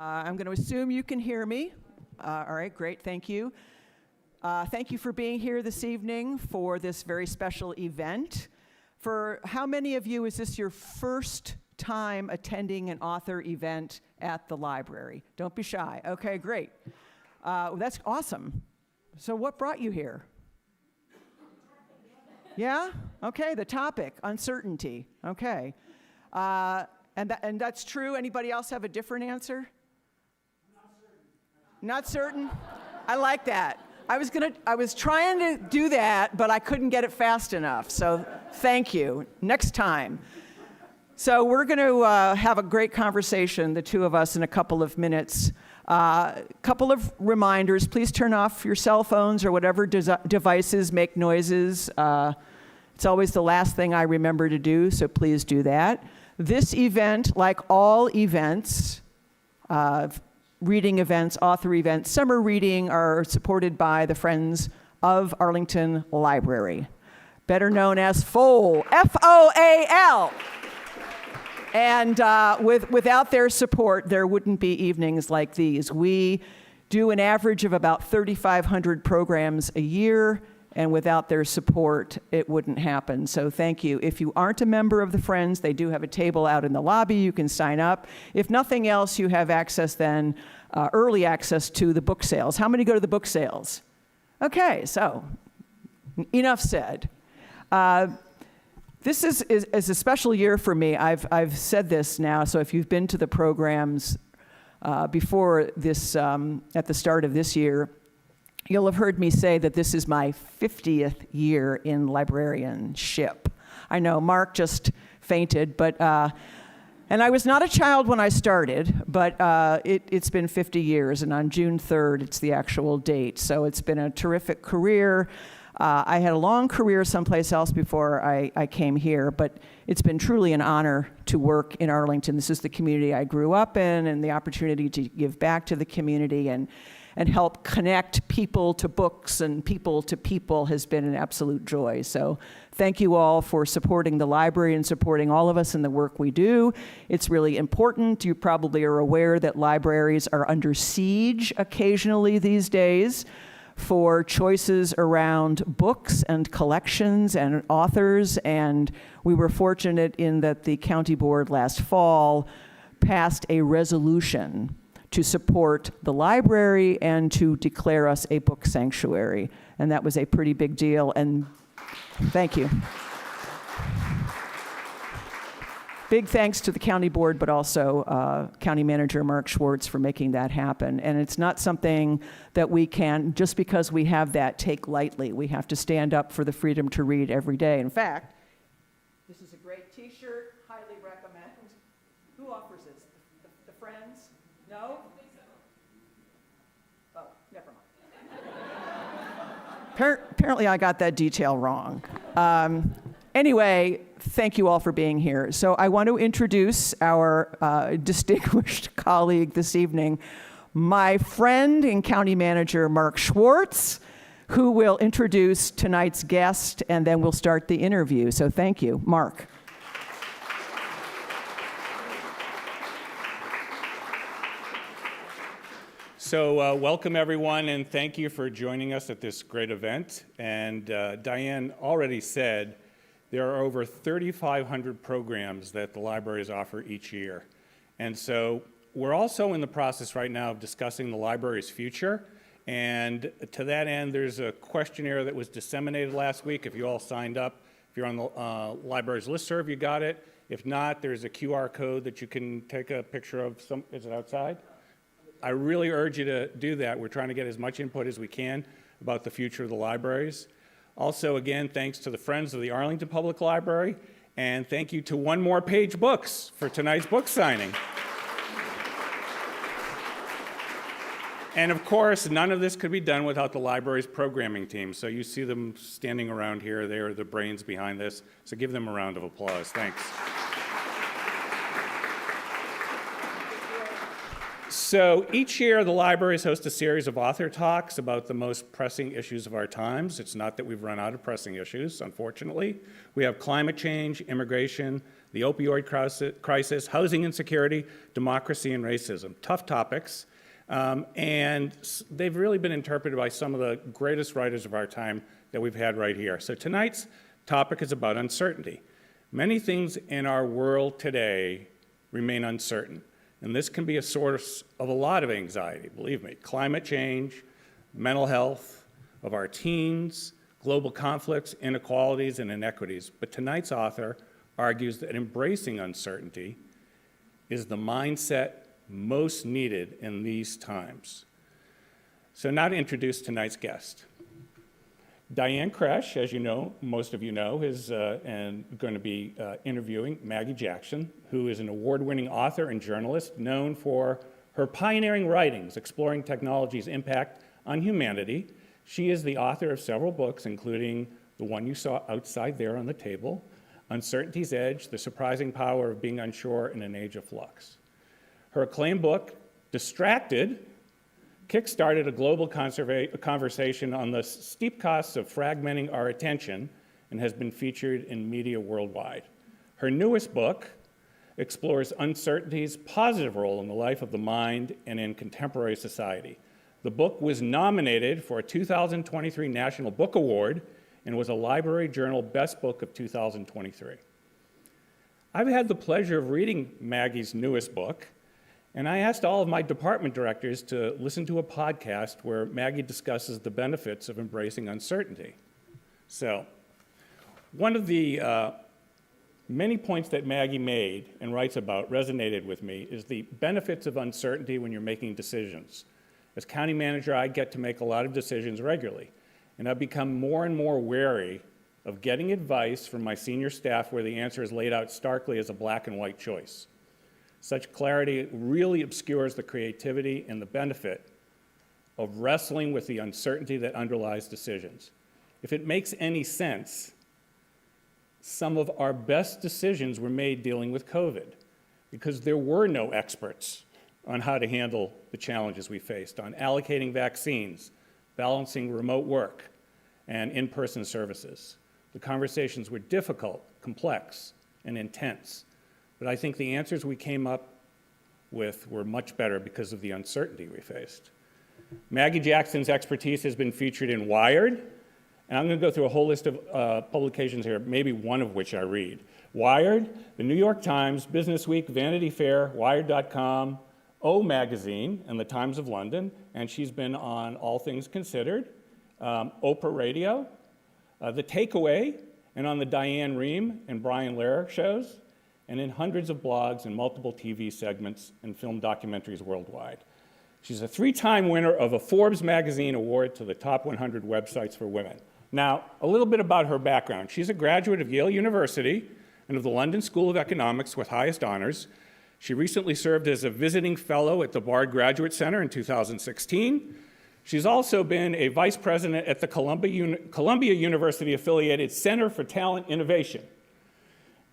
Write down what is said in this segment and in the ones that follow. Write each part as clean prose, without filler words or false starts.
I'm going to assume you can hear me. All right, great, thank you. Thank you for being here this evening for this very special event. For how many of you is this your first time attending an author event at the library? Don't be shy. Okay, great. That's awesome. So what brought you here? Yeah? Okay, the topic, uncertainty. Okay. And that's true. Anybody else have a different answer? Not certain? I like that. I was trying to do that, but I couldn't get it fast enough. So thank you. Next time. So we're going to have a great conversation, the two of us, in a couple of minutes. Couple of reminders. Please turn off your cell phones or whatever devices make noises. It's always the last thing I remember to do, so please do that. This event, like all events, reading events, author events, summer reading, are supported by the Friends of Arlington Library, better known as FOAL, F-O-A-L. And without their support, there wouldn't be evenings like these. We do an average of about 3,500 programs a year, and without their support, it wouldn't happen. So thank you. If you aren't a member of the Friends, they do have a table out in the lobby. You can sign up. If nothing else, you have access then, early access to the book sales. How many go to the book sales? Okay, so enough said. This is a special year for me. I've said this now, so if you've been to the programs before this, at the start of this year, you'll have heard me say that this is my 50th year in librarianship. I know, Mark just fainted, but, and I was not a child when I started, but it's been 50 years, and on June 3rd, it's the actual date. So it's been a terrific career. I had a long career someplace else before I came here, but it's been truly an honor to work in Arlington. This is the community I grew up in, and the opportunity to give back to the community and help connect people to books and people to people has been an absolute joy. So thank you all for supporting the library and supporting all of us in the work we do. It's really important. You probably are aware that libraries are under siege occasionally these days for choices around books and collections and authors, and we were fortunate in that the county board last fall passed a resolution to support the library and to declare us a book sanctuary. And that was a pretty big deal, and thank you. Big thanks to the county board, but also County Manager Mark Schwartz for making that happen. And it's not something that we can, just because we have that, take lightly. We have to stand up for the freedom to read every day. In fact, this is a great t-shirt, highly recommend. Who offers this? The Friends? No? Oh, never mind. Apparently I got that detail wrong. Anyway, thank you all for being here. So I want to introduce our distinguished colleague this evening, my friend and County Manager Mark Schwartz, who will introduce tonight's guest, and then we'll start the interview. So thank you, Mark. So welcome everyone, and thank you for joining us at this great event. And Diane already said there are over 3,500 programs that the libraries offer each year. And so we're also in the process right now of discussing the library's future. And to that end, there's a questionnaire that was disseminated last week. If you all signed up, if you're on the library's listserv, you got it. If not, there's a QR code that you can take a picture of. Is it outside? I really urge you to do that. We're trying to get as much input as we can about the future of the libraries. Also, again, thanks to the Friends of the Arlington Public Library, and thank you to One More Page Books for tonight's book signing. And of course, none of this could be done without the library's programming team. So you see them standing around here. They are the brains behind this. So give them a round of applause. Thanks. So each year, the libraries host a series of author talks about the most pressing issues of our times. It's not that we've run out of pressing issues, unfortunately. We have climate change, immigration, the opioid crisis, housing insecurity, democracy, and racism. Tough topics, and they've really been interpreted by some of the greatest writers of our time that we've had right here. So tonight's topic is about uncertainty. Many things in our world today remain uncertain, and this can be a source of a lot of anxiety, believe me. Climate change, mental health of our teens, global conflicts, inequalities, and inequities. But tonight's author argues that embracing uncertainty is the mindset most needed in these times. So now to introduce tonight's guest. Diane Kresh, as you know, most of you know, is going to be interviewing Maggie Jackson, who is an award-winning author and journalist known for her pioneering writings exploring technology's impact on humanity. She is the author of several books, including the one you saw outside there on the table, Uncertainty's Edge, The Surprising Power of Being Unsure in an Age of Flux. Her acclaimed book, Distracted, kickstarted a global conversation on the steep costs of fragmenting our attention and has been featured in media worldwide. Her newest book explores uncertainty's positive role in the life of the mind and in contemporary society. The book was nominated for a 2023 National Book Award and was a Library Journal Best Book of 2023. I've had the pleasure of reading Maggie's newest book, and I asked all of my department directors to listen to a podcast where Maggie discusses the benefits of embracing uncertainty. So, one of the many points that Maggie made and writes about resonated with me is the benefits of uncertainty when you're making decisions. As county manager, I get to make a lot of decisions regularly, and I've become more and more wary of getting advice from my senior staff where the answer is laid out starkly as a black and white choice. Such clarity really obscures the creativity and the benefit of wrestling with the uncertainty that underlies decisions. If it makes any sense, some of our best decisions were made dealing with COVID because there were no experts on how to handle the challenges we faced, on allocating vaccines, balancing remote work, and in-person services. The conversations were difficult, complex, and intense. But I think the answers we came up with were much better because of the uncertainty we faced. Maggie Jackson's expertise has been featured in Wired, and I'm going to go through a whole list of publications here, maybe one of which I read. Wired, the New York Times, Business Week, Vanity Fair, Wired.com, O Magazine, and the Times of London, and she's been on All Things Considered, Oprah Radio, The Takeaway, and on the Diane Rehm and Brian Lehrer shows, and in hundreds of blogs and multiple TV segments and film documentaries worldwide. She's a 3-time winner of a Forbes magazine award to the top 100 websites for women. Now, a little bit about her background. She's a graduate of Yale University and of the London School of Economics with highest honors. She recently served as a visiting fellow at the Bard Graduate Center in 2016. She's also been a vice president at the Columbia University-affiliated Center for Talent Innovation,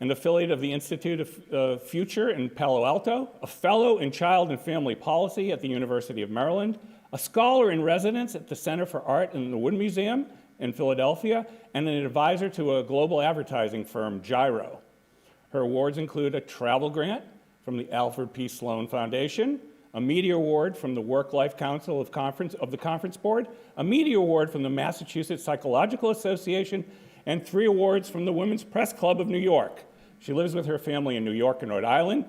an affiliate of the Institute of Future in Palo Alto, a fellow in Child and Family Policy at the University of Maryland, a scholar in residence at the Center for Art in the Wood Museum in Philadelphia, and an advisor to a global advertising firm, Gyro. Her awards include a travel grant from the Alfred P. Sloan Foundation, a media award from the Work-Life Council of the Conference Board, a media award from the Massachusetts Psychological Association, and 3 awards from the Women's Press Club of New York. She lives with her family in New York and Rhode Island.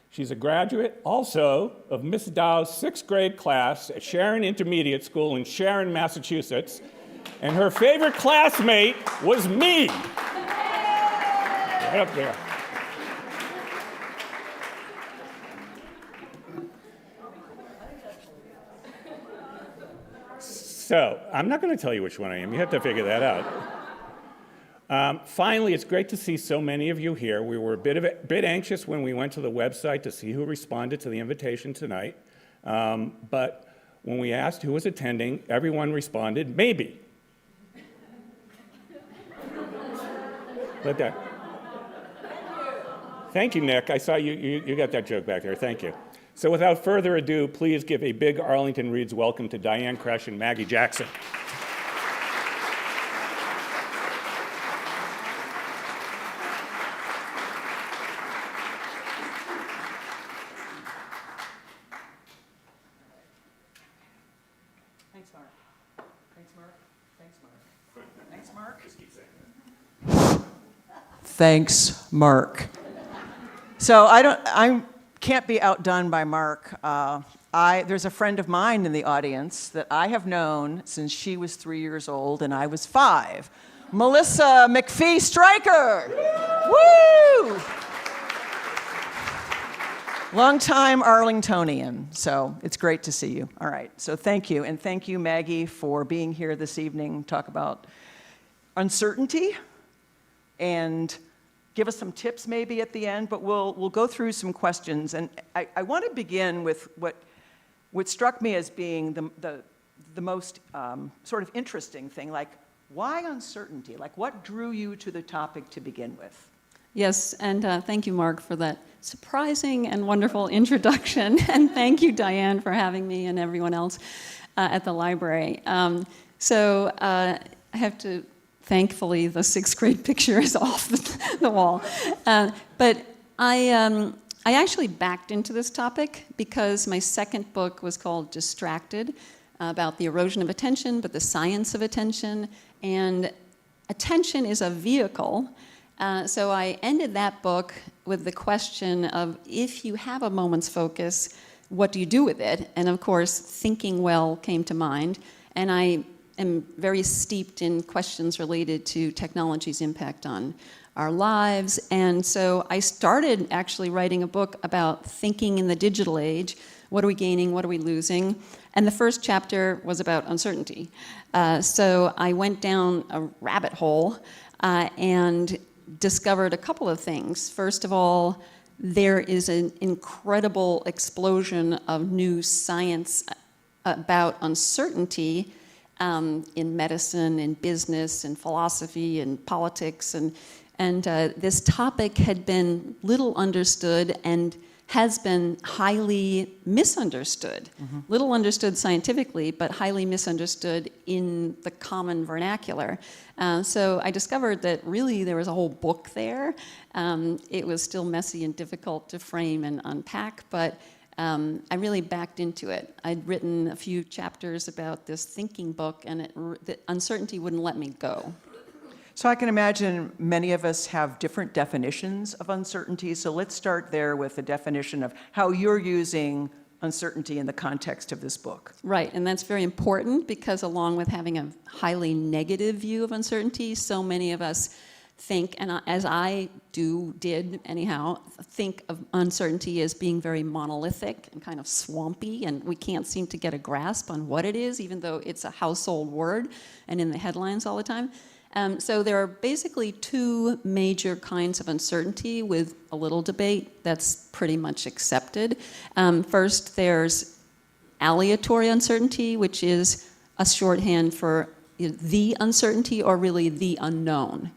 She's a graduate also of Miss Dow's 6th grade class at Sharon Intermediate School in Sharon, Massachusetts, and her favorite classmate was me. Right up there. So, I'm not going to tell you which one I am. You have to figure that out. Finally, it's great to see so many of you here. We were a bit anxious when we went to the website to see who responded to the invitation tonight. But when we asked who was attending, everyone responded, maybe. Let that. Thank you, Nick. I saw you got that joke back there. Thank you. So without further ado, please give a big Arlington Reads welcome to Diane Kresh and Maggie Jackson. Thanks, Mark. Thanks, Mark. Thanks, Mark. Thanks, Mark. Just keep saying that. Thanks, Mark. So I can't be outdone by Mark. There's a friend of mine in the audience that I have known since she was 3 years old and I was 5. Melissa McPhee Stryker. Woo! Longtime Arlingtonian, so it's great to see you. All right, so thank you. And thank you, Maggie, for being here this evening, talk about uncertainty and give us some tips maybe at the end, but we'll go through some questions. And I want to begin with what struck me as being the most sort of interesting thing, like why uncertainty? Like what drew you to the topic to begin with? Yes, and thank you, Mark, for that surprising and wonderful introduction. And thank you, Diane, for having me and everyone else at the library. I have to, thankfully, the 6th grade picture is off the wall. But I actually backed into this topic because my second book was called Distracted, about the erosion of attention, but the science of attention. And attention is a vehicle. So I ended that book with the question of, if you have a moment's focus, what do you do with it? And of course, thinking well came to mind. And I am very steeped in questions related to technology's impact on our lives. And so I started actually writing a book about thinking in the digital age. What are we gaining? What are we losing? And the first chapter was about uncertainty. So I went down a rabbit hole and discovered a couple of things. First of all, there is an incredible explosion of new science about uncertainty in medicine, in business, in philosophy, in politics, and this topic had been little understood and has been highly misunderstood. Little understood scientifically, but highly misunderstood in the common vernacular. So I discovered that really there was a whole book there. It was still messy and difficult to frame and unpack, but I really backed into it. I'd written a few chapters about this thinking book, and the uncertainty wouldn't let me go. So I can imagine many of us have different definitions of uncertainty. So let's start there with the definition of how you're using uncertainty in the context of this book. Right, and that's very important because along with having a highly negative view of uncertainty, so many of us think, and as I did anyhow, think of uncertainty as being very monolithic and kind of swampy, and we can't seem to get a grasp on what it is, even though it's a household word and in the headlines all the time. So there are basically two major kinds of uncertainty with a little debate that's pretty much accepted. First, there's aleatory uncertainty, which is a shorthand for the uncertainty or really the unknown.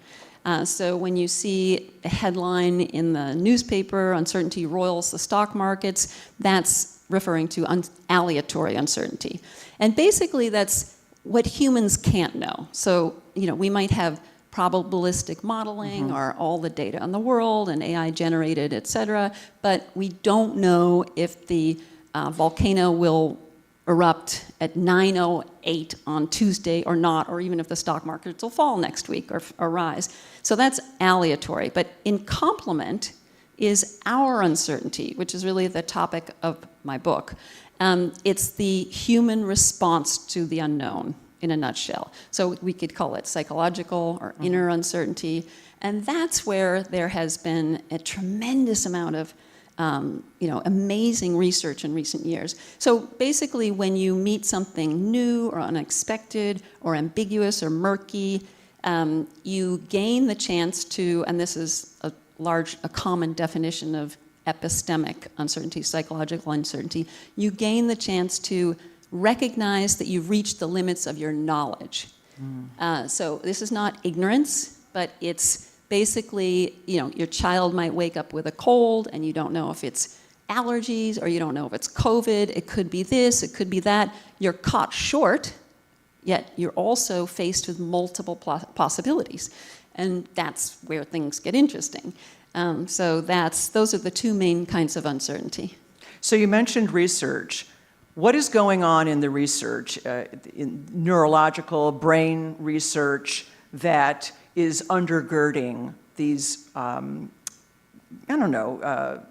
So when you see a headline in the newspaper, uncertainty roils the stock markets, that's referring to aleatory uncertainty. And basically that's what humans can't know. So, we might have probabilistic modeling or all the data in the world and AI generated, et cetera, but we don't know if the volcano will erupt at 9:08 on Tuesday or not, or even if the stock markets will fall next week or rise. So that's aleatory. But in complement is our uncertainty, which is really the topic of my book. It's the human response to the unknown in a nutshell. So we could call it psychological or inner uncertainty. And that's where there has been a tremendous amount of amazing research in recent years. So basically when you meet something new or unexpected or ambiguous or murky, you gain the chance to, and this is a common definition of epistemic uncertainty, psychological uncertainty, you gain the chance to recognize that you've reached the limits of your knowledge. So this is not ignorance, but it's basically, your child might wake up with a cold and you don't know if it's allergies or you don't know if it's COVID. It could be this, it could be that. You're caught short, yet you're also faced with multiple possibilities. And that's where things get interesting. So those are the two main kinds of uncertainty. So you mentioned research. What is going on in the research, in neurological brain research, that is undergirding these, I don't know,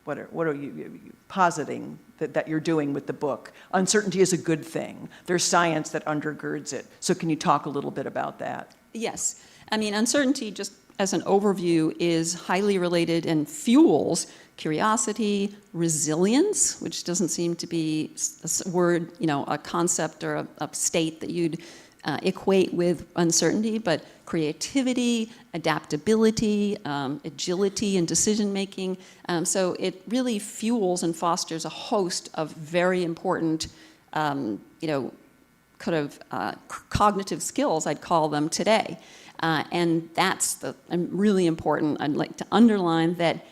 what are you positing that you're doing with the book? Uncertainty is a good thing. There's science that undergirds it. So can you talk a little bit about that? Yes. I mean, uncertainty, just as an overview, is highly related and fuels curiosity, resilience, which doesn't seem to be a word, a concept or a state that you'd equate with uncertainty, but creativity, adaptability, agility in decision-making. So it really fuels and fosters a host of very important, cognitive skills, I'd call them today. And that's really important. I'd like to underline that,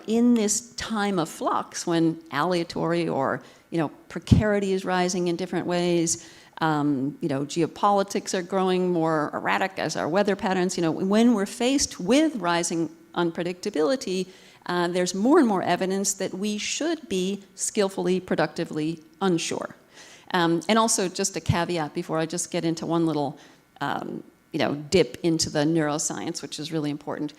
in this time of flux, when aleatory or, precarity is rising in different ways, geopolitics are growing more erratic, as our weather patterns. When we're faced with rising unpredictability, there's more and more evidence that we should be skillfully, productively unsure. And also, just a caveat before I just get into one little, dip into the neuroscience, which is really important.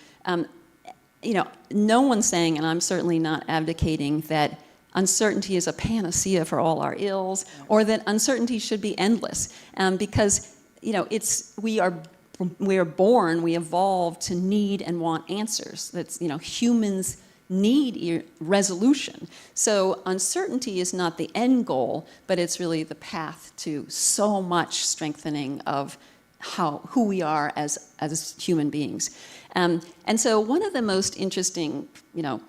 No one's saying, and I'm certainly not advocating, that uncertainty is a panacea for all our ills, or that uncertainty should be endless, because we are born, we evolve to need and want answers. That's humans need resolution. So uncertainty is not the end goal, but it's really the path to so much strengthening of who we are as human beings. And so one of the most interesting,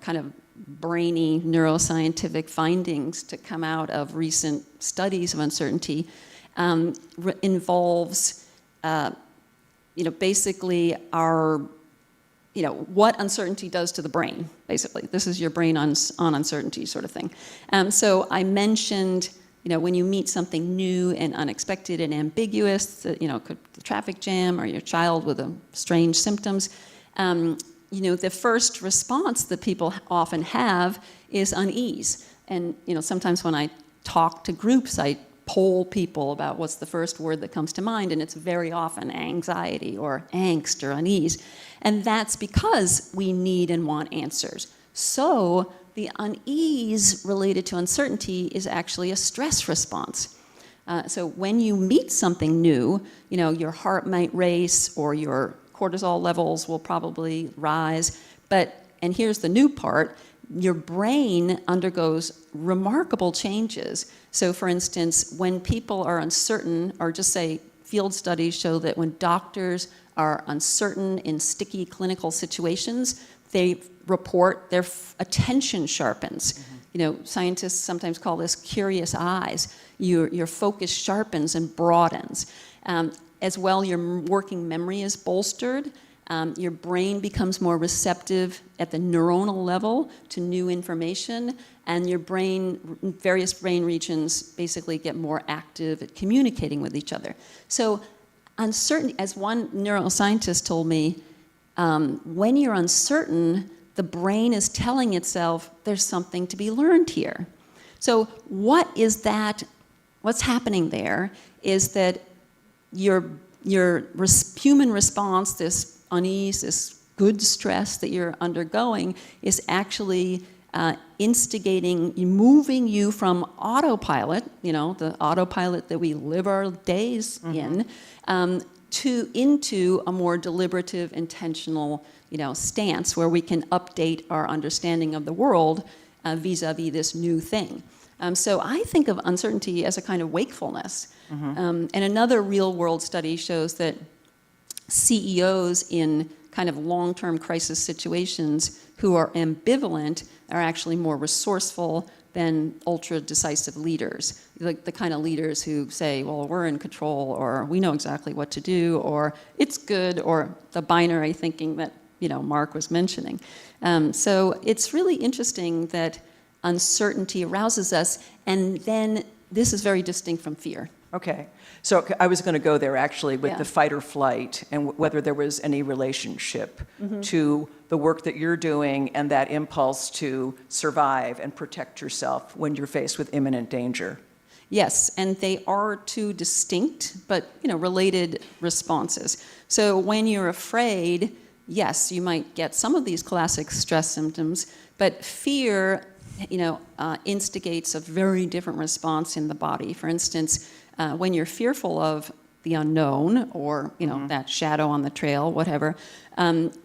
kind of brainy neuroscientific findings to come out of recent studies of uncertainty involves, basically our, what uncertainty does to the brain, basically. This is your brain on uncertainty sort of thing. So I mentioned, when you meet something new and unexpected and ambiguous, could the traffic jam or your child with strange symptoms, the first response that people often have is unease. And, sometimes when I talk to groups, I poll people about what's the first word that comes to mind, and it's very often anxiety or angst or unease. And that's because we need and want answers. So the unease related to uncertainty is actually a stress response. So when you meet something new, your heart might race or your cortisol levels will probably rise. And here's the new part, your brain undergoes remarkable changes. So for instance, when people are uncertain, or just say field studies show that when doctors are uncertain in sticky clinical situations, they report their attention sharpens. Scientists sometimes call this curious eyes. Your focus sharpens and broadens. As well, your working memory is bolstered. Your brain becomes more receptive at the neuronal level to new information, and your various brain regions basically get more active at communicating with each other. So uncertainty, as one neuroscientist told me, when you're uncertain, the brain is telling itself there's something to be learned here. So what is that? What's happening there is that your human response, this unease, this good stress that you're undergoing, is actually instigating, moving you from autopilot, the autopilot that we live our days in, into a more deliberative, intentional, stance where we can update our understanding of the world vis-a-vis this new thing. So I think of uncertainty as a kind of wakefulness. And another real-world study shows that CEOs in kind of long-term crisis situations who are ambivalent are actually more resourceful than ultra-decisive leaders, like the kind of leaders who say, well, we're in control, or we know exactly what to do, or it's good, or the binary thinking that Mark was mentioning. So it's really interesting that uncertainty arouses us, and then this is very distinct from fear. Okay. So I was going to go there actually with Yeah. the fight or flight, and whether there was any relationship to the work that you're doing and that impulse to survive and protect yourself when you're faced with imminent danger. Yes, and they are two distinct but related responses. So when you're afraid, yes, you might get some of these classic stress symptoms, but fear instigates a very different response in the body. For instance, when you're fearful of the unknown or that shadow on the trail, whatever,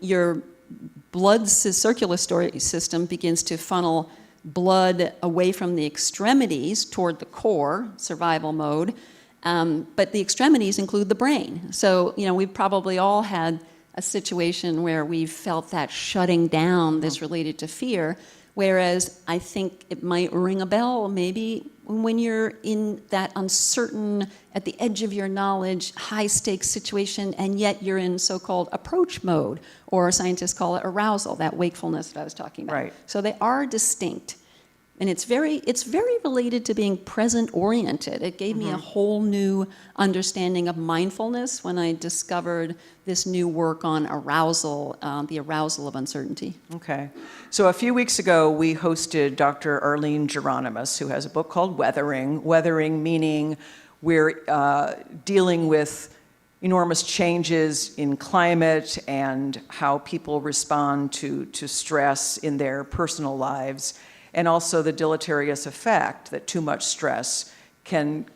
your blood circulatory system begins to funnel blood away from the extremities toward the core, survival mode, but the extremities include the brain. So we've probably all had a situation where we've felt that shutting down that's related to fear, whereas I think it might ring a bell maybe when you're in that uncertain, at the edge of your knowledge, high-stakes situation, and yet you're in so-called approach mode, or scientists call it arousal, that wakefulness that I was talking about. Right. So they are distinct. And it's very related to being present-oriented. It gave me a whole new understanding of mindfulness when I discovered this new work on arousal, the arousal of uncertainty. Okay. So a few weeks ago, we hosted Dr. Arlene Geronimus, who has a book called Weathering. Weathering meaning we're dealing with enormous changes in climate and how people respond to stress in their personal lives, and also the deleterious effect that too much stress can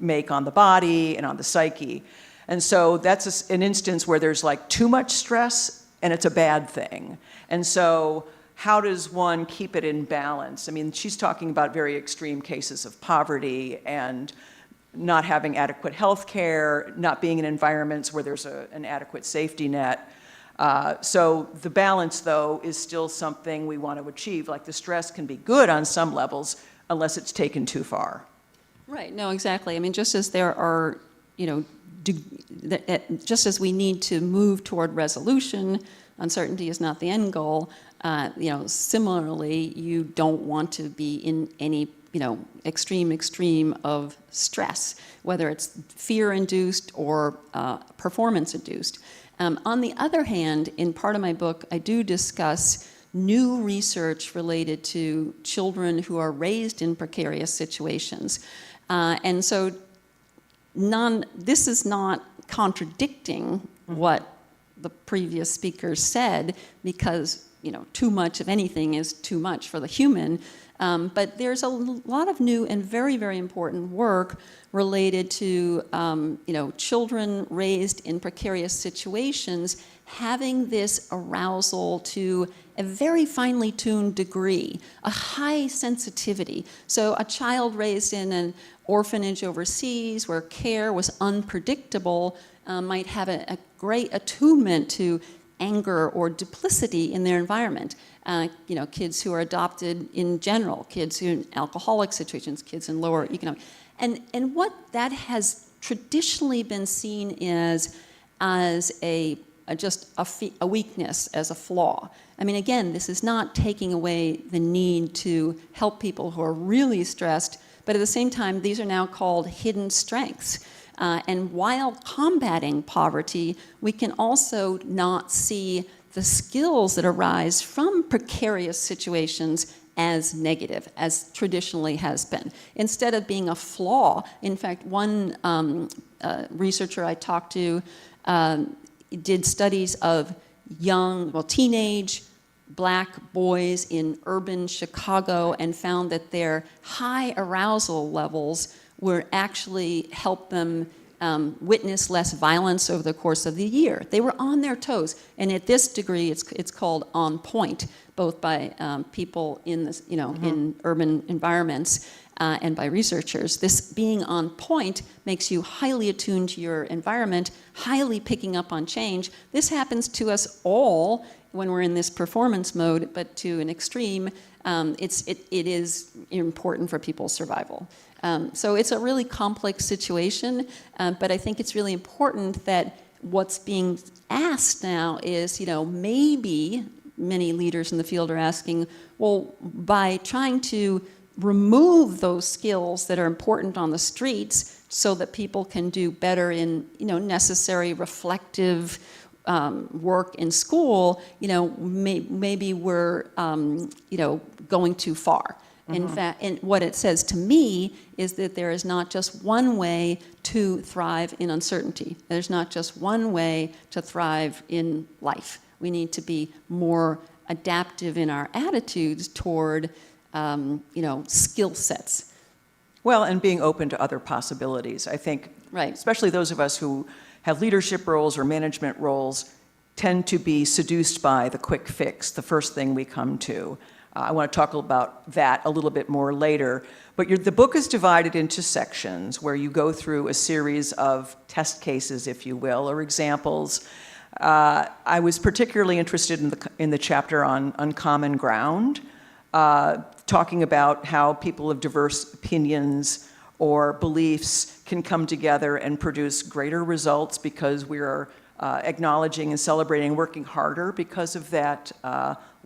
make on the body and on the psyche. And so that's an instance where there's like too much stress and it's a bad thing. And so how does one keep it in balance? I mean, she's talking about very extreme cases of poverty and not having adequate health care, not being in environments where there's an adequate safety net. So the balance, though, is still something we want to achieve. Like the stress can be good on some levels unless it's taken too far. Right, no, exactly. I mean, just as there are, just as we need to move toward resolution, uncertainty is not the end goal. Similarly, you don't want to be in any, extreme of stress, whether it's fear-induced or performance-induced. On the other hand, in part of my book, I do discuss new research related to children who are raised in precarious situations. And so this is not contradicting what the previous speakers said, because too much of anything is too much for the human. But there's a lot of new and very, very important work related to children raised in precarious situations having this arousal to a very finely tuned degree, a high sensitivity. So a child raised in an orphanage overseas where care was unpredictable might have a great attunement to anger or duplicity in their environment. Kids who are adopted in general, kids who are in alcoholic situations, kids in lower economic. And what that has traditionally been seen as just a weakness, as a flaw. I mean, again, this is not taking away the need to help people who are really stressed, but at the same time, these are now called hidden strengths. And while combating poverty, we can also not see the skills that arise from precarious situations as negative, as traditionally has been. Instead of being a flaw, in fact, one researcher I talked to did studies of teenage black boys in urban Chicago and found that their high arousal levels were actually help them witness less violence over the course of the year. They were on their toes, and at this degree, it's called on point, both by people in this, in urban environments and by researchers. This being on point makes you highly attuned to your environment, highly picking up on change. This happens to us all when we're in this performance mode, but to an extreme, it is important for people's survival. So it's a really complex situation, but I think it's really important that what's being asked now is, maybe many leaders in the field are asking, well, by trying to remove those skills that are important on the streets so that people can do better in, necessary reflective work in school, maybe we're, going too far. In fact, and what it says to me is that there is not just one way to thrive in uncertainty. There's not just one way to thrive in life. We need to be more adaptive in our attitudes toward, skill sets. Well, and being open to other possibilities. I think, Right. especially those of us who have leadership roles or management roles, tend to be seduced by the quick fix, the first thing we come to. I want to talk about that a little bit more later. But the book is divided into sections where you go through a series of test cases, if you will, or examples. I was particularly interested in the chapter on uncommon ground, talking about how people of diverse opinions or beliefs can come together and produce greater results because we are acknowledging and celebrating, working harder because of that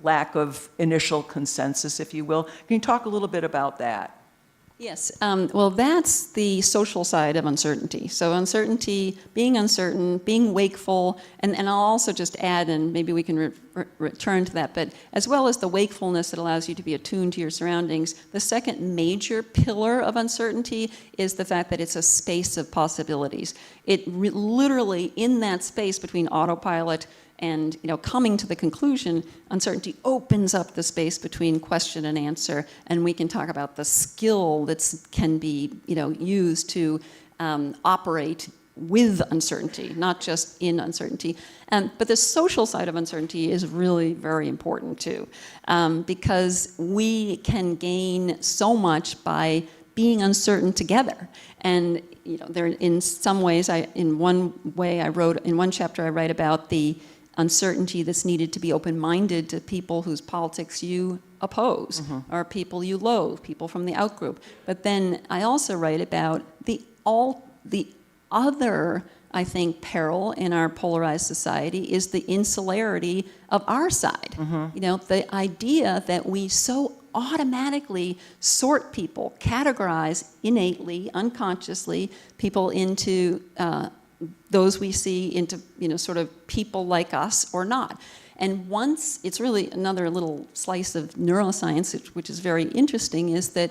lack of initial consensus, if you will. Can you talk a little bit about that? Yes, well, that's the social side of uncertainty. So uncertainty, being uncertain, being wakeful, and I'll also just add, and maybe we can return to that, but as well as the wakefulness that allows you to be attuned to your surroundings, the second major pillar of uncertainty is the fact that it's a space of possibilities. It literally, in that space between autopilot and coming to the conclusion, uncertainty opens up the space between question and answer, and we can talk about the skill that can be used to operate with uncertainty, not just in uncertainty. But the social side of uncertainty is really very important too, because we can gain so much by being uncertain together. And there, in some ways, in one chapter I write about the uncertainty that's needed to be open-minded to people whose politics you oppose, or people you loathe, people from the out-group. But then I also write about the other, I think, peril in our polarized society is the insularity of our side. The idea that we so automatically sort people, categorize innately, unconsciously, people into those we see into, sort of people like us or not. And once, it's really another little slice of neuroscience, which is very interesting, is that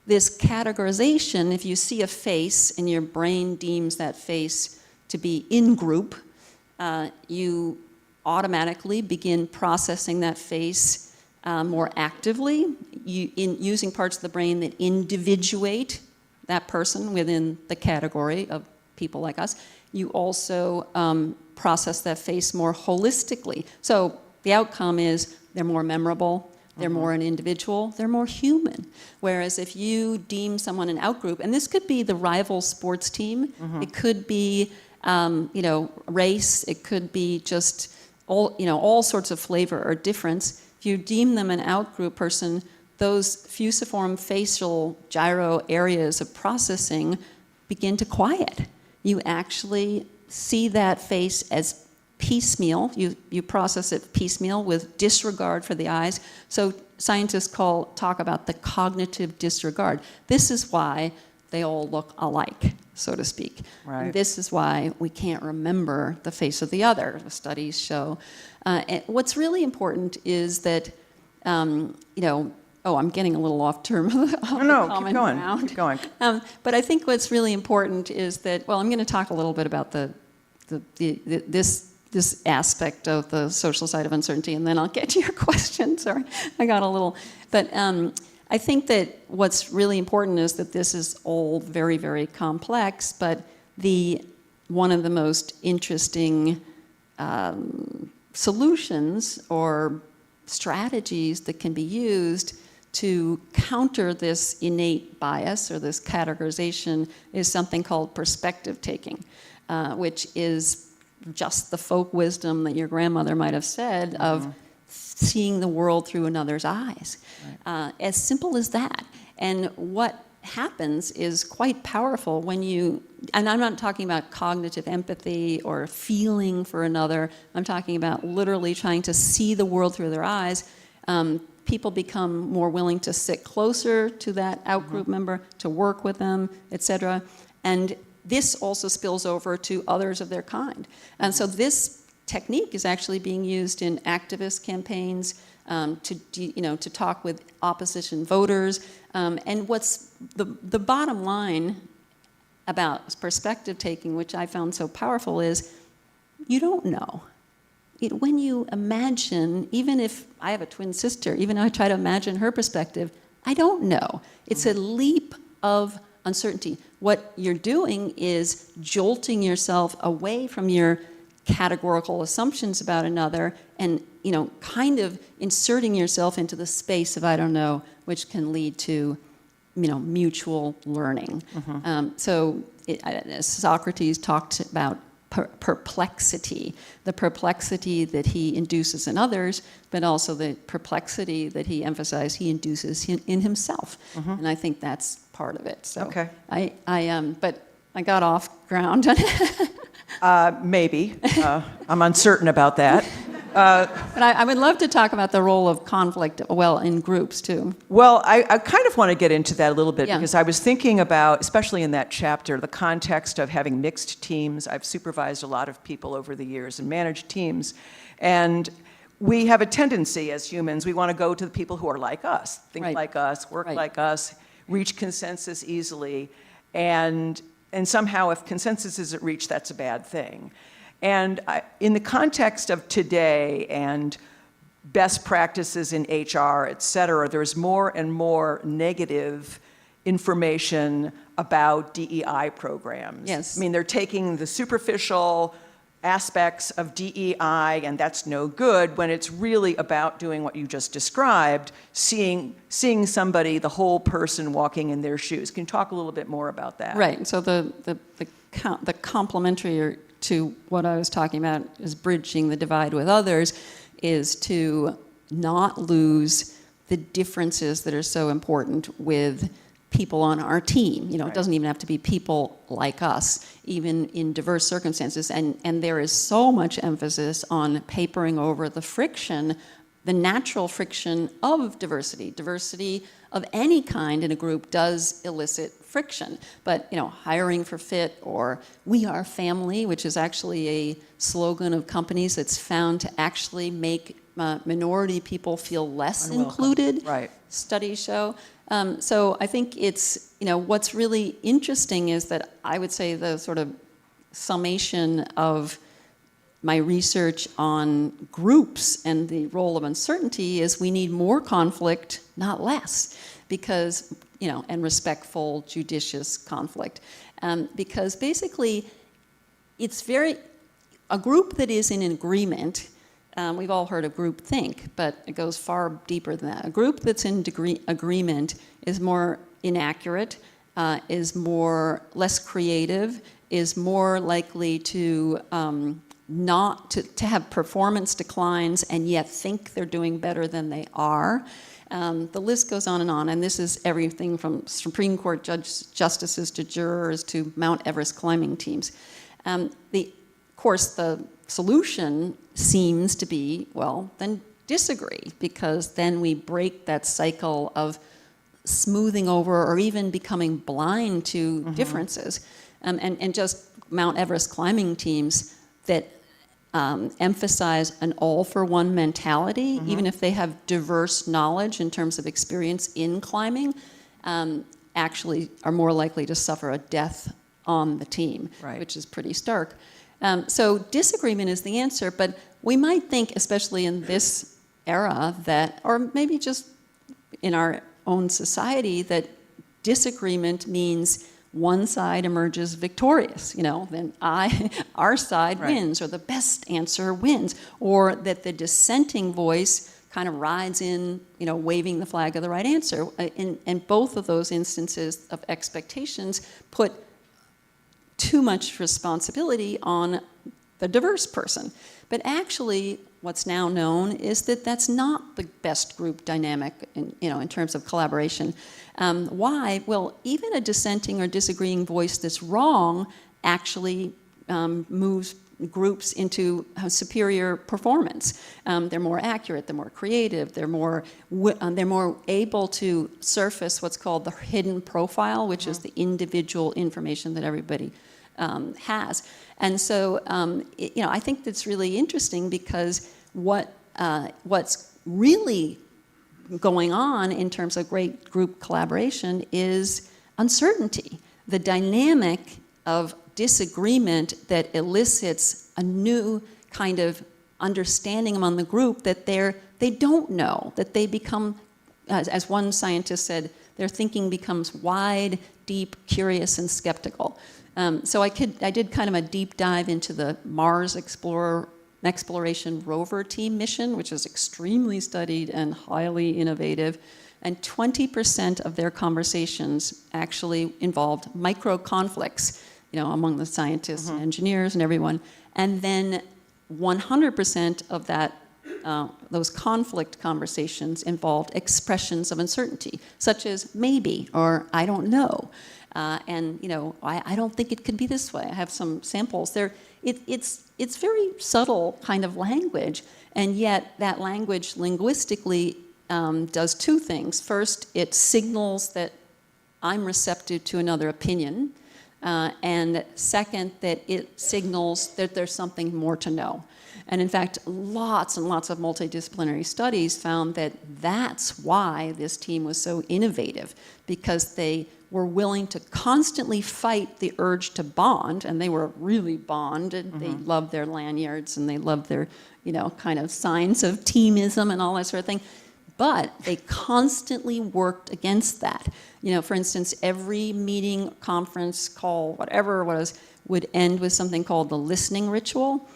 this categorization, if you see a face and your brain deems that face to be in group, you automatically begin processing that face more actively, using parts of the brain that individuate that person within the category of people like us. You also process that face more holistically. So the outcome is they're more memorable, they're more an individual, they're more human. Whereas if you deem someone an outgroup, and this could be the rival sports team, it could be race, it could be just all sorts of flavor or difference. If you deem them an outgroup person, those fusiform facial gyro areas of processing begin to quiet. You actually see that face as piecemeal. You process it piecemeal with disregard for the eyes. So scientists talk about the cognitive disregard. This is why they all look alike, so to speak. Right. And this is why we can't remember the face of the other, the studies show. And what's really important is that, I'm getting a little off term of the common ground. Keep going. But I think what's really important is that, I'm going to talk a little bit about this aspect of the social side of uncertainty, and then I'll get to your question. Sorry, I got a little. But I think that what's really important is that this is all very, very complex, but one of the most interesting solutions or strategies that can be used to counter this innate bias or this categorization is something called perspective taking, which is just the folk wisdom that your grandmother might have said of seeing the world through another's eyes. Right. As simple as that. And what happens is quite powerful when and I'm not talking about cognitive empathy or feeling for another, I'm talking about literally trying to see the world through their eyes. People become more willing to sit closer to that out-group member, to work with them, etc. And this also spills over to others of their kind. And so this technique is actually being used in activist campaigns, to talk with opposition voters. And what's the bottom line about perspective taking, which I found so powerful, is you don't know. When you imagine, even if I have a twin sister, even though I try to imagine her perspective, I don't know. It's a leap of uncertainty. What you're doing is jolting yourself away from your categorical assumptions about another and, kind of inserting yourself into the space of I don't know, which can lead to, mutual learning. Socrates talked about perplexity, the perplexity that he induces in others, but also the perplexity that he emphasized he induces in himself. And I think that's part of it. So Okay. but I got off ground. Maybe. I'm uncertain about that. But I would love to talk about the role of conflict, in groups too. Well, I kind of want to get into that a little bit Yeah. because I was thinking about, especially in that chapter, the context of having mixed teams. I've supervised a lot of people over the years and managed teams. And we have a tendency as humans, we want to go to the people who are like us, think Right. like us, work Right. like us, reach consensus easily. And somehow if consensus isn't reached, that's a bad thing. And in the context of today and best practices in HR, et cetera, there's more and more negative information about DEI programs. Yes. I mean, they're taking the superficial aspects of DEI, and that's no good when it's really about doing what you just described, seeing somebody, the whole person walking in their shoes. Can you talk a little bit more about that? Right. So the complementary to what I was talking about is bridging the divide with others, is to not lose the differences that are so important with people on our team. It doesn't even have to be people like us, even in diverse circumstances. And there is so much emphasis on papering over the friction, the natural friction of diversity. Diversity of any kind in a group does elicit friction. But, hiring for fit, or we are family, which is actually a slogan of companies that's found to actually make minority people feel less included. Right. Studies show. So I think it's, what's really interesting is that I would say the sort of summation of my research on groups and the role of uncertainty is we need more conflict, not less, because, and respectful, judicious conflict. Because basically, it's a group that is in agreement. We've all heard of groupthink, but it goes far deeper than that. A group that's in agreement is more inaccurate, is less creative, is more likely to not to have performance declines and yet think they're doing better than they are. The list goes on, and this is everything from Supreme Court justices to jurors to Mount Everest climbing teams. Of course, the solution seems to be, then disagree, because then we break that cycle of smoothing over or even becoming blind to differences. And just Mount Everest climbing teams that emphasize an all-for-one mentality, even if they have diverse knowledge in terms of experience in climbing, actually are more likely to suffer a death on the team, Right. which is pretty stark. So disagreement is the answer, but we might think, especially in this era, that, or maybe just in our own society, that disagreement means one side emerges victorious, then our side Right. wins, or the best answer wins, or that the dissenting voice kind of rides in, waving the flag of the right answer. And both of those instances of expectations put too much responsibility on the diverse person. But actually, what's now known is that that's not the best group dynamic in terms of collaboration. Why? Well, even a dissenting or disagreeing voice that's wrong actually moves groups into superior performance. They're more accurate, they're more creative, they're more able to surface what's called the hidden profile, which is the individual information that everybody has. And so, I think that's really interesting, because what's really going on in terms of great group collaboration is uncertainty. The dynamic of disagreement that elicits a new kind of understanding among the group that they don't know, that they become, as one scientist said, their thinking becomes wide, deep, curious, and skeptical. So I did kind of a deep dive into the Mars Exploration Rover Team mission, which is extremely studied and highly innovative. And 20% of their conversations actually involved micro conflicts, among the scientists and engineers and everyone. And then 100% of those conflict conversations involved expressions of uncertainty, such as maybe or I don't know. I don't think it could be this way. I have some samples there. It's very subtle kind of language, and yet that language linguistically does two things. First, it signals that I'm receptive to another opinion, and second, that it signals that there's something more to know. And in fact, lots and lots of multidisciplinary studies found that that's why this team was so innovative, because they were willing to constantly fight the urge to bond, and they were really bonded. They loved their lanyards, and they loved their, kind of signs of teamism and all that sort of thing. But they constantly worked against that. For instance, every meeting, conference, call, whatever it was, would end with something called the listening ritual.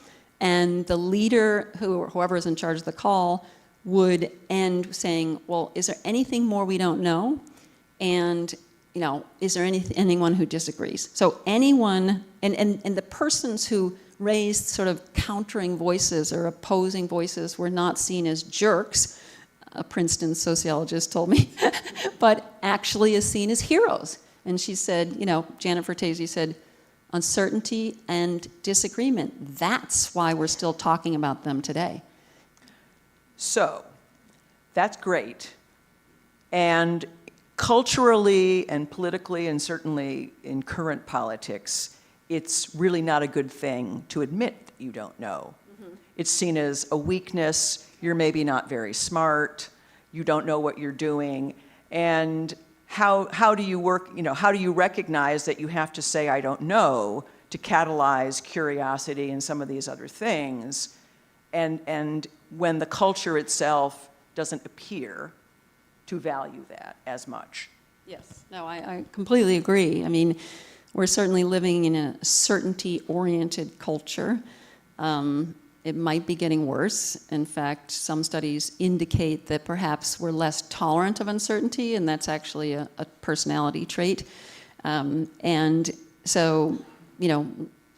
And the leader, whoever is in charge of the call, would end saying, well, is there anything more we don't know? And, is there anyone who disagrees? So anyone, and the persons who raised sort of countering voices or opposing voices were not seen as jerks, a Princeton sociologist told me, but actually is seen as heroes. And she said, Janet Vertesi said, uncertainty and disagreement, that's why we're still talking about them today. So, that's great. And culturally and politically, and certainly in current politics, it's really not a good thing to admit that you don't know. It's seen as a weakness. You're maybe not very smart. You don't know what you're doing. And how do you work, how do you recognize that you have to say, I don't know, to catalyze curiosity and some of these other things, and when the culture itself doesn't appear to value that as much? Yes, no, I completely agree. I mean, we're certainly living in a certainty-oriented culture. It might be getting worse. In fact, some studies indicate that perhaps we're less tolerant of uncertainty, and that's actually a personality trait. And so,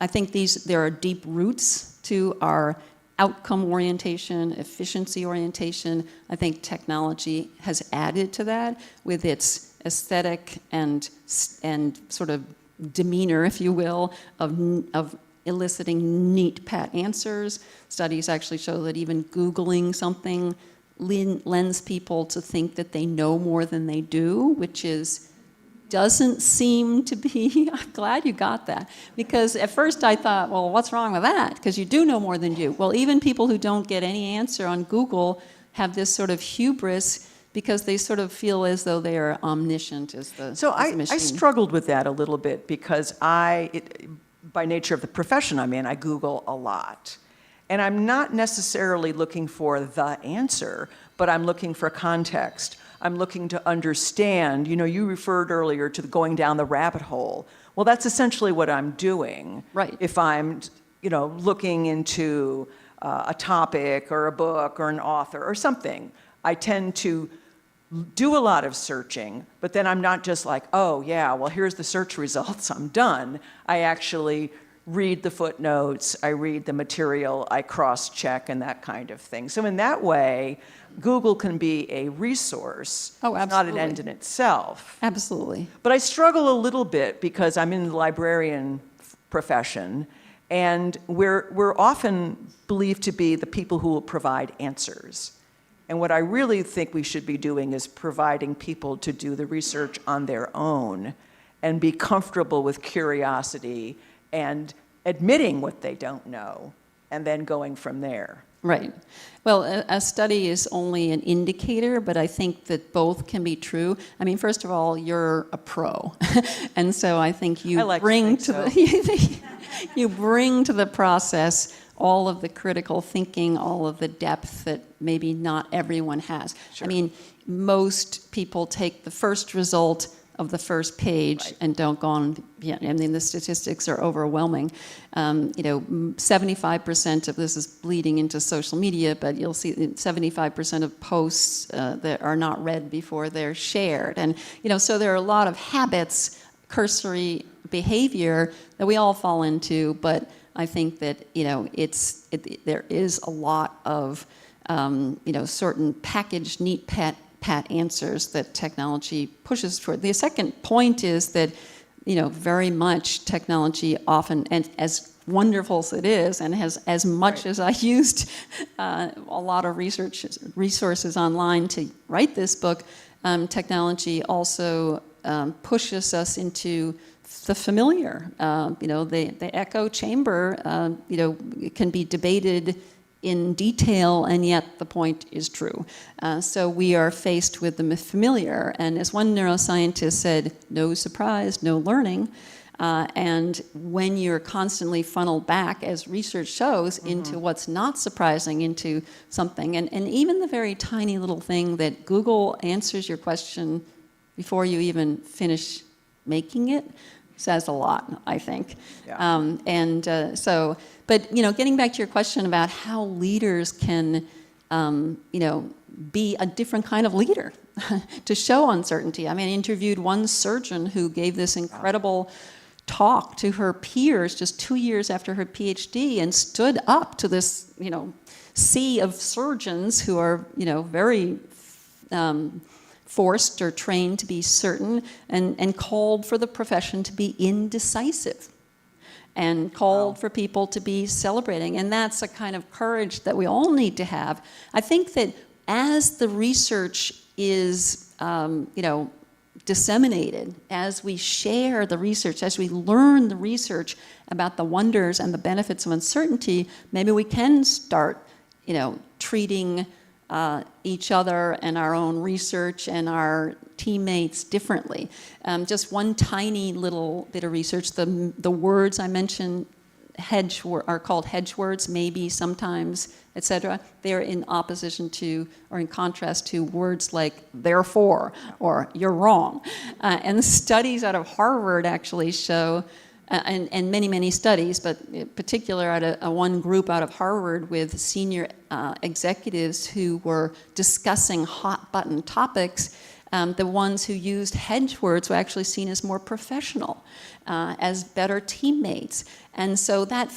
I think there are deep roots to our outcome orientation, efficiency orientation. I think technology has added to that with its aesthetic and sort of demeanor, if you will, of eliciting neat, pat answers. Studies actually show that even Googling something lends people to think that they know more than they do, which doesn't seem to be, I'm glad you got that. Because at first I thought, well, what's wrong with that? Because you do know more than you. Well, even people who don't get any answer on Google have this sort of hubris because they sort of feel as though they are omniscient as the machine. I struggled with that a little bit because by nature of the profession I'm in, I Google a lot. And I'm not necessarily looking for the answer, but I'm looking for context. I'm looking to understand. You referred earlier to going down the rabbit hole. Well, that's essentially what I'm doing. Right. If I'm, looking into a topic or a book or an author or something, I tend to do a lot of searching, but then I'm not just like, oh yeah, well here's the search results, I'm done. I actually read the footnotes, I read the material, I cross-check and that kind of thing. So in that way, Google can be a resource, not an end in itself. Absolutely. But I struggle a little bit because I'm in the librarian profession, and we're often believed to be the people who will provide answers. And what I really think we should be doing is providing people to do the research on their own and be comfortable with curiosity and admitting what they don't know and then going from there. Right. Well, a study is only an indicator, but I think that both can be true. I mean, first of all, you're a pro, and so I think you bring to the you bring to the process all of the critical thinking, all of the depth that maybe not everyone has. Sure. I mean, most people take the first result of the first page and don't go on. Yeah, I mean, the statistics are overwhelming. 75% of this is bleeding into social media, but you'll see 75% of posts that are not read before they're shared. And, so there are a lot of habits, cursory behavior that we all fall into, but I think that, there is a lot of, certain packaged, neat, pat answers that technology pushes for. The second point is that, very much technology often, and as wonderful as it is, and as much as I used a lot of resources online to write this book, technology also pushes us into the familiar. The echo chamber, it can be debated in detail, and yet the point is true. So we are faced with the familiar, and as one neuroscientist said, no surprise, no learning. And when you're constantly funneled back, as research shows, into what's not surprising, into something, and even the very tiny little thing that Google answers your question before you even finish making it, says a lot, I think. Yeah. But getting back to your question about how leaders can, be a different kind of leader to show uncertainty. I mean, I interviewed one surgeon who gave this incredible talk to her peers just 2 years after her PhD and stood up to this, sea of surgeons who are, very forced or trained to be certain, and called for the profession to be indecisive, and called for people to be celebrating. And that's a kind of courage that we all need to have. I think that as the research is, disseminated, as we share the research, as we learn the research about the wonders and the benefits of uncertainty, maybe we can start, treating each other and our own research and our teammates differently. Just one tiny little bit of research, the words I mentioned are called hedge words, maybe, sometimes, etc. They're in opposition to, or in contrast to, words like therefore or you're wrong. And studies out of Harvard actually show, and many, many studies, but in particular at one group out of Harvard with senior executives who were discussing hot button topics, the ones who used hedge words were actually seen as more professional, as better teammates. And so that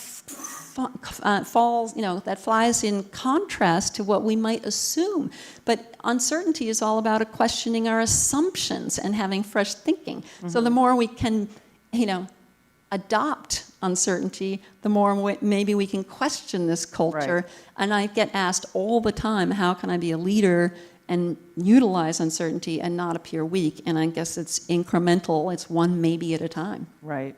that flies in contrast to what we might assume. But uncertainty is all about questioning our assumptions and having fresh thinking. So the more we can, adopt uncertainty, the more maybe we can question this culture. Right. And I get asked all the time, how can I be a leader and utilize uncertainty and not appear weak? And I guess it's incremental. It's one maybe at a time. Right.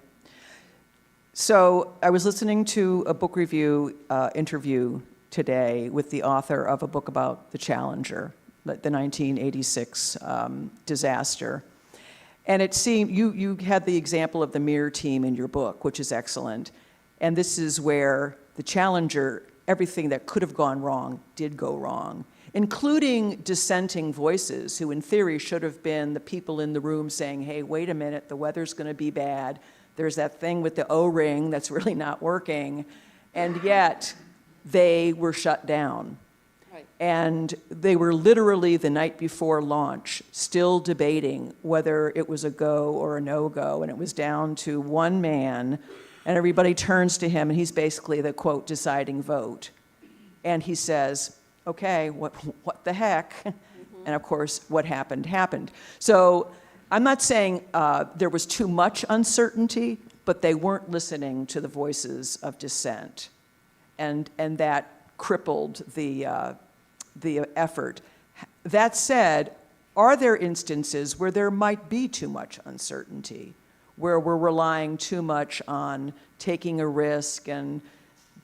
So I was listening to a book review interview today with the author of a book about the Challenger, the 1986 disaster. And it seemed, you had the example of the mirror team in your book, which is excellent. And this is where the Challenger, everything that could have gone wrong did go wrong, including dissenting voices who in theory should have been the people in the room saying, hey, wait a minute, the weather's going to be bad. There's that thing with the O-ring that's really not working. And yet they were shut down. Right. And they were literally the night before launch still debating whether it was a go or a no-go. And it was down to one man, and everybody turns to him, and he's basically the, quote, deciding vote. And he says, okay, what the heck? And of course, what happened, happened. So I'm not saying there was too much uncertainty, but they weren't listening to the voices of dissent. And that crippled the effort. That said, are there instances where there might be too much uncertainty, where we're relying too much on taking a risk and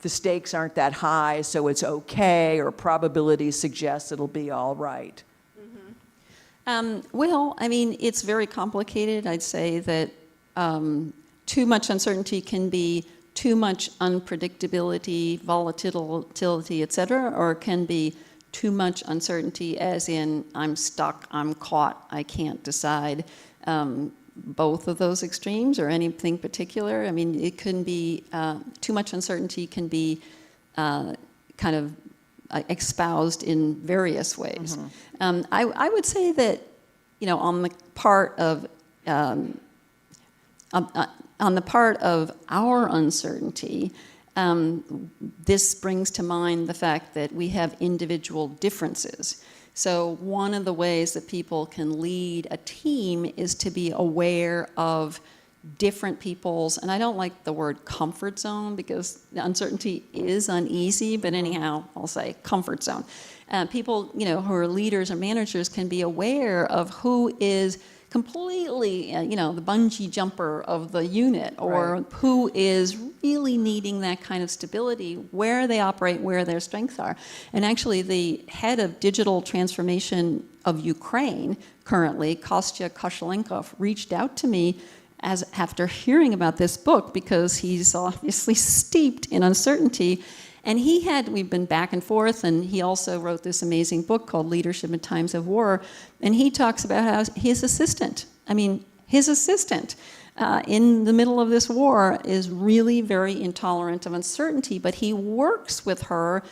the stakes aren't that high, so it's okay, or probability suggests it'll be all right? Well, I mean, it's very complicated. I'd say that too much uncertainty can be too much unpredictability, volatility, et cetera, or it can be too much uncertainty as in I'm stuck, I'm caught, I can't decide. Both of those extremes or anything particular. I mean, it can be, too much uncertainty can be kind of espoused in various ways. I would say that, you know, on the part of our uncertainty, this brings to mind the fact that we have individual differences. So one of the ways that people can lead a team is to be aware of different people's, and I don't like the word comfort zone because uncertainty is uneasy, but anyhow, I'll say comfort zone. People, you know, who are leaders or managers can be aware of who is completely, you know, the bungee jumper of the unit, or Right. who is really needing that kind of stability, where they operate, where their strengths are. And actually, the head of digital transformation of Ukraine currently, Kostya Koshalenkov, reached out to me after hearing about this book, because he's obviously steeped in uncertainty. And we've been back and forth, and he also wrote this amazing book called Leadership in Times of War. And he talks about how his assistant, in the middle of this war is really very intolerant of uncertainty, but he works with her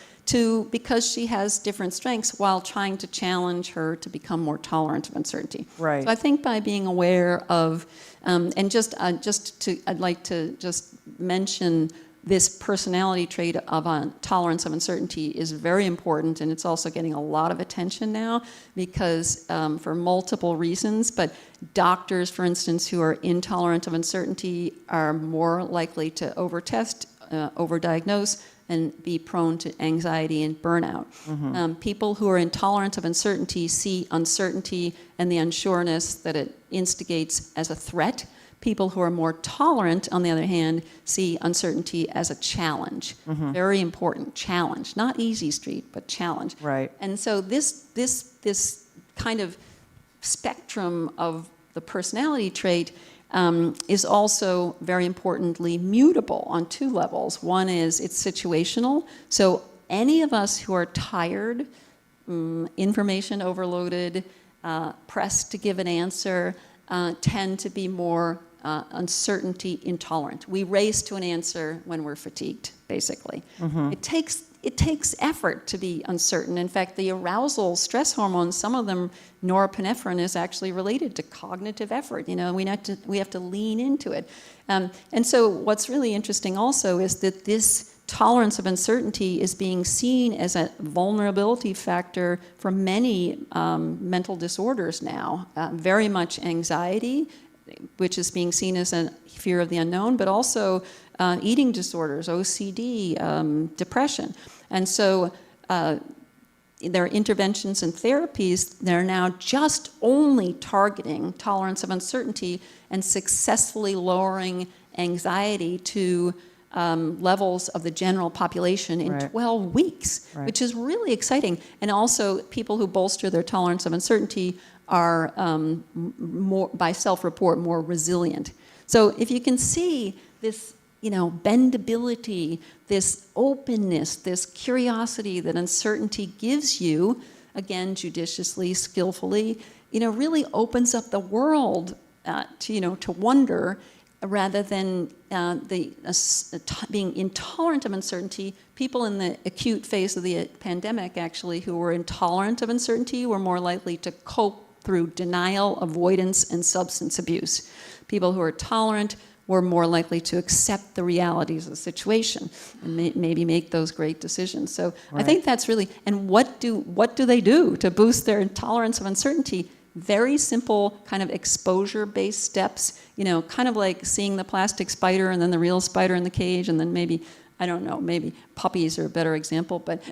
because she has different strengths while trying to challenge her to become more tolerant of uncertainty. Right. So I think by being aware of, I'd like to just mention this personality trait of tolerance of uncertainty is very important, and it's also getting a lot of attention now because for multiple reasons. But doctors, for instance, who are intolerant of uncertainty are more likely to overtest, overdiagnose, and be prone to anxiety and burnout. People who are intolerant of uncertainty see uncertainty and the unsureness that it instigates as a threat. People who are more tolerant, on the other hand, see uncertainty as a challenge. Very important challenge, not easy street, but challenge. Right. And so this kind of spectrum of the personality trait is also very importantly mutable on two levels. One is it's situational. So any of us who are tired, information overloaded, pressed to give an answer, tend to be more uncertainty intolerant. We race to an answer when we're fatigued, basically. It takes effort to be uncertain. In fact, the arousal stress hormones, some of them, norepinephrine, is actually related to cognitive effort. You know, we have to lean into it. And so what's really interesting also is that this tolerance of uncertainty is being seen as a vulnerability factor for many mental disorders now. Very much anxiety, which is being seen as a fear of the unknown, but also eating disorders, OCD, depression. And so there are interventions and therapies that are now just only targeting tolerance of uncertainty and successfully lowering anxiety to levels of the general population in Right. 12 weeks, Right. which is really exciting. And also, people who bolster their tolerance of uncertainty are, more, by self-report, more resilient. So if you can see this, you know, bendability, this openness, this curiosity that uncertainty gives you, again, judiciously, skillfully, you know, really opens up the world to wonder, rather than being intolerant of uncertainty. People in the acute phase of the pandemic, actually, who were intolerant of uncertainty were more likely to cope through denial, avoidance, and substance abuse. People who are tolerant were more likely to accept the realities of the situation and maybe make those great decisions. So Right. I think that's really, and what do they do to boost their tolerance of uncertainty? Very simple kind of exposure-based steps, you know, kind of like seeing the plastic spider and then the real spider in the cage, and then maybe, I don't know, maybe puppies are a better example, but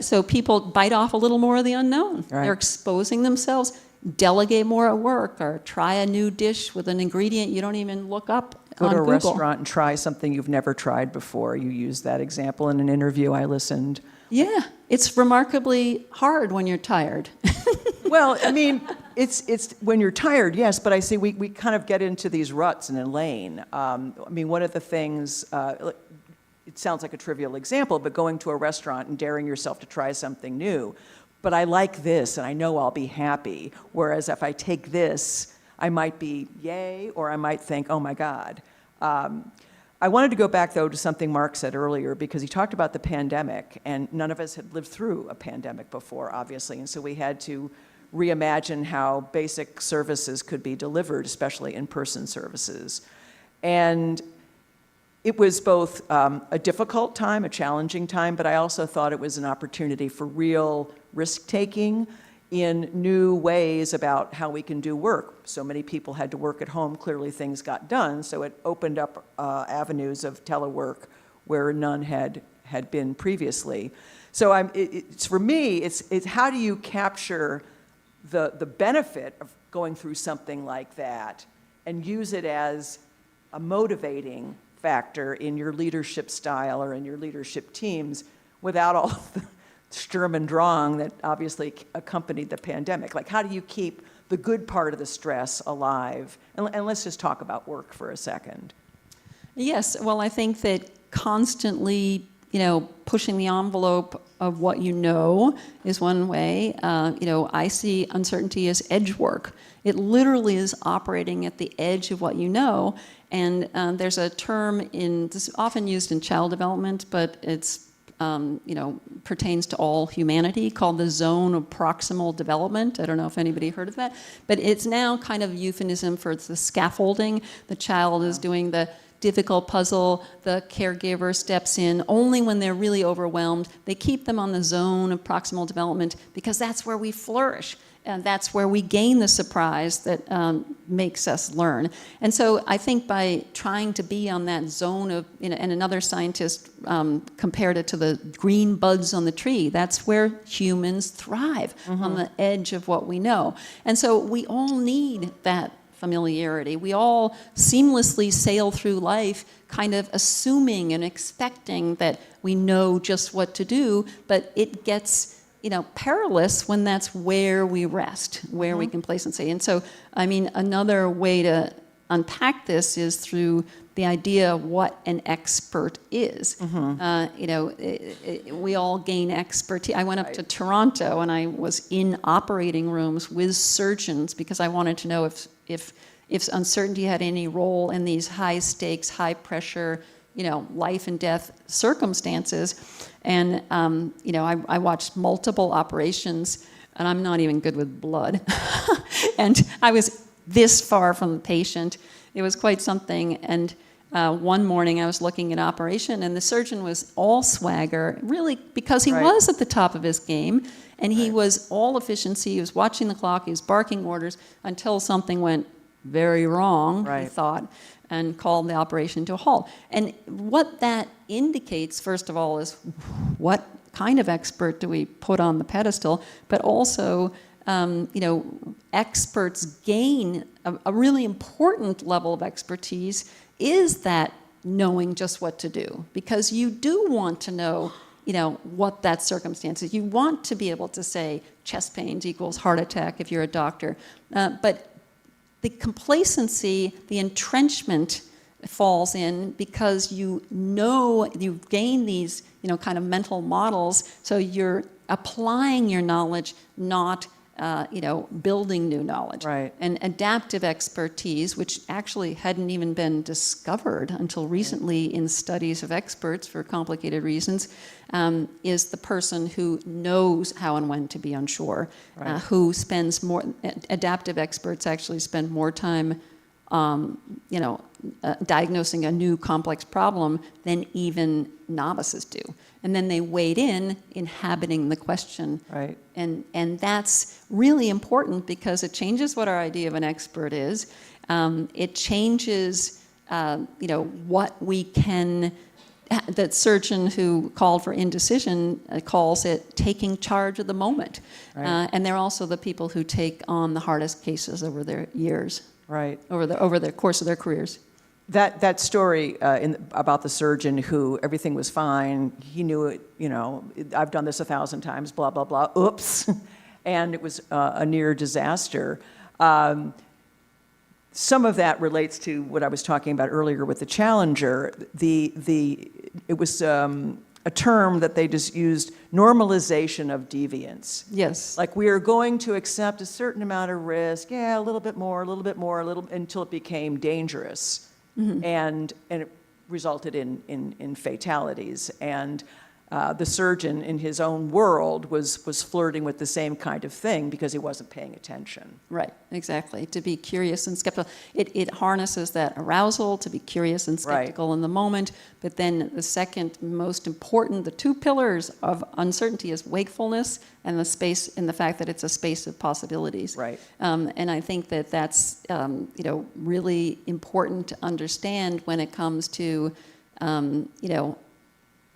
so people bite off a little more of the unknown. Right. They're exposing themselves. delegate more at work, or try a new dish with an ingredient you don't even look up Go on to a Google. restaurant and try something you've never tried before. You used that example in an interview I listened. Yeah, it's remarkably hard when you're tired. Well, I mean, it's when you're tired, yes, but I see we kind of get into these ruts in a lane. I mean, one of the things, it sounds like a trivial example, but going to a restaurant and daring yourself to try something new. But I like this, and I know I'll be happy. Whereas if I take this, I might be yay, or I might think, oh my God. I wanted to go back, though, to something Mark said earlier, because he talked about the pandemic, and none of us had lived through a pandemic before, obviously, and so we had to reimagine how basic services could be delivered, especially in-person services. And it was both a difficult time, a challenging time, but I also thought it was an opportunity for real risk-taking in new ways about how we can do work. So many people had to work at home. Clearly, things got done, so it opened up avenues of telework where none had been previously. So it's for me, it's how do you capture the benefit of going through something like that and use it as a motivating factor in your leadership style or in your leadership teams without all the Sturm und Drang that obviously accompanied the pandemic. Like, how do you keep the good part of the stress alive? And let's just talk about work for a second. Yes, well, I think that constantly, pushing the envelope of what you know is one way. I see uncertainty as edge work. It literally is operating at the edge of what you know. And there's a term this is often used in child development, but it's pertains to all humanity, called the zone of proximal development. I don't know if anybody heard of that, but it's now kind of a euphemism for the scaffolding. The child is doing the difficult puzzle, the caregiver steps in only when they're really overwhelmed. They keep them on the zone of proximal development because that's where we flourish. And that's where we gain the surprise that makes us learn. And so I think by trying to be on that zone of, and another scientist compared it to the green buds on the tree, that's where humans thrive, on the edge of what we know. And so we all need that familiarity. We all seamlessly sail through life kind of assuming and expecting that we know just what to do, but it gets perilous when that's where we rest, where we complacency. And so, I mean, another way to unpack this is through the idea of what an expert is. We all gain expertise. I went up to Toronto and I was in operating rooms with surgeons because I wanted to know if uncertainty had any role in these high stakes, high pressure, life and death circumstances. And, I watched multiple operations, and I'm not even good with blood. And I was this far from the patient. It was quite something. And one morning I was looking at operation, and the surgeon was all swagger, really, because he was at the top of his game. And he was all efficiency. He was watching the clock. He was barking orders until something went very wrong, he thought, and called the operation to a halt. And what that indicates, first of all, is what kind of expert do we put on the pedestal, but also, experts gain a really important level of expertise is that knowing just what to do, because you do want to know, what that circumstance is. You want to be able to say chest pains equals heart attack if you're a doctor, but the complacency, the entrenchment falls in because you gain these, kind of mental models, so you're applying your knowledge, not, building new knowledge. Right. And adaptive expertise, which actually hadn't even been discovered until recently in studies of experts for complicated reasons, is the person who knows how and when to be unsure, who spends more, adaptive experts actually spend more time, diagnosing a new complex problem than even novices do. And then they wade in, inhabiting the question. Right. And that's really important because it changes what our idea of an expert is. It changes, what we can that surgeon who called for indecision calls it taking charge of the moment. Right. And they're also the people who take on the hardest cases over their years, Right. over the course of their careers. That story about the surgeon who everything was fine, he knew it, I've done this 1,000 times, blah, blah, blah, oops, and it was a near disaster. Some of that relates to what I was talking about earlier with the Challenger. It was a term that they just used, normalization of deviance. Yes. Like, we are going to accept a certain amount of risk, a little bit more, until it became dangerous. Mm-hmm. And it resulted in fatalities. And the surgeon, in his own world, was flirting with the same kind of thing because he wasn't paying attention. Right, exactly. To be curious and skeptical. It harnesses that arousal to be curious and skeptical in the moment. But then the second most important, the two pillars of uncertainty is wakefulness and the space, and the fact that it's a space of possibilities. Right. And I think that that's really important to understand when it comes to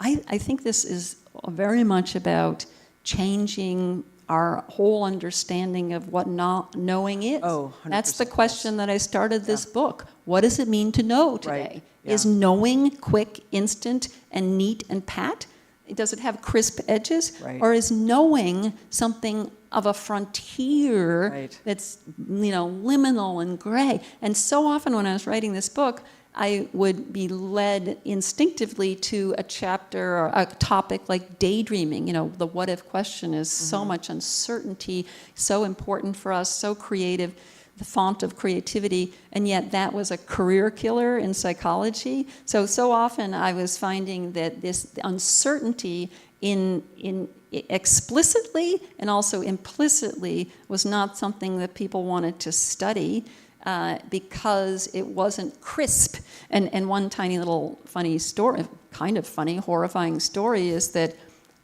I think this is very much about changing our whole understanding of what not knowing is. Oh, 100%. That's the question that I started this book. What does it mean to know today? Right. Yeah. Is knowing quick, instant, and neat and pat? Does it have crisp edges? Right. Or is knowing something of a frontier Right. that's liminal and gray? And so often when I was writing this book, I would be led instinctively to a chapter or a topic like daydreaming. The what if question is so much uncertainty, so important for us, so creative, the font of creativity, and yet that was a career killer in psychology. So often I was finding that this uncertainty in explicitly and also implicitly was not something that people wanted to study. Because it wasn't crisp. And one tiny little funny story, kind of funny, horrifying story, is that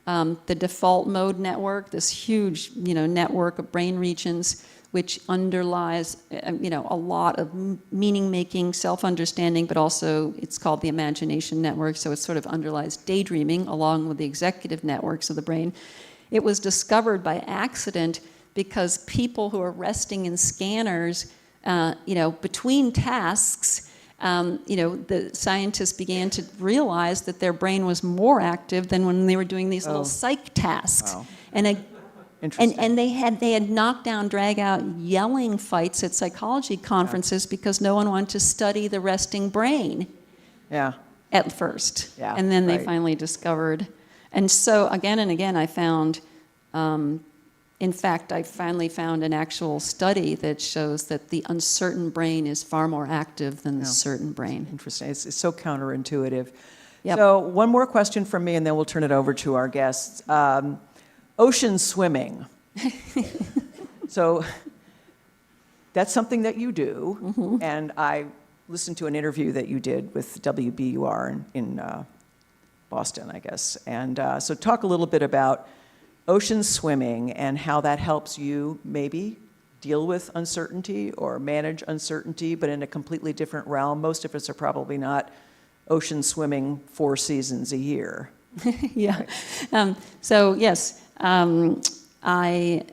the default mode network, this huge network of brain regions, which underlies a lot of meaning-making, self-understanding, but also it's called the imagination network, so it sort of underlies daydreaming along with the executive networks of the brain. It was discovered by accident because people who are resting in scanners between tasks, the scientists began to realize that their brain was more active than when they were doing these little psych tasks. Wow. And they had knockdown, drag out, yelling fights at psychology conferences because no one wanted to study the resting brain. Yeah. At first. Yeah, And then they right. finally discovered. And so again and again I found. In fact, I finally found an actual study that shows that the uncertain brain is far more active than the certain brain. Interesting. It's so counterintuitive. Yep. So one more question from me, and then we'll turn it over to our guests. Ocean swimming. So that's something that you do, and I listened to an interview that you did with WBUR in Boston, I guess. And so talk a little bit about ocean swimming and how that helps you maybe deal with uncertainty or manage uncertainty, but in a completely different realm. Most of us are probably not ocean swimming 4 seasons a year. Yeah. So yes, and the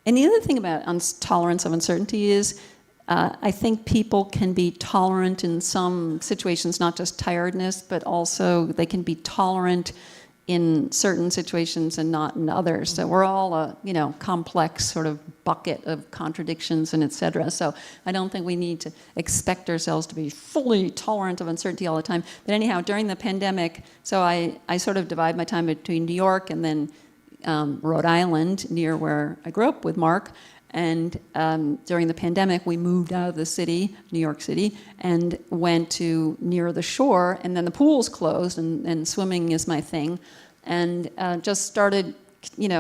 other thing about tolerance of uncertainty is I think people can be tolerant in some situations, not just tiredness, but also they can be tolerant in certain situations and not in others. So we're all a complex sort of bucket of contradictions and et cetera. So I don't think we need to expect ourselves to be fully tolerant of uncertainty all the time. But anyhow, during the pandemic, so I sort of divide my time between New York and then Rhode Island, near where I grew up with Mark. And during the pandemic, we moved out of the city, New York City, and went to near the shore, and then the pools closed, and swimming is my thing. And just started,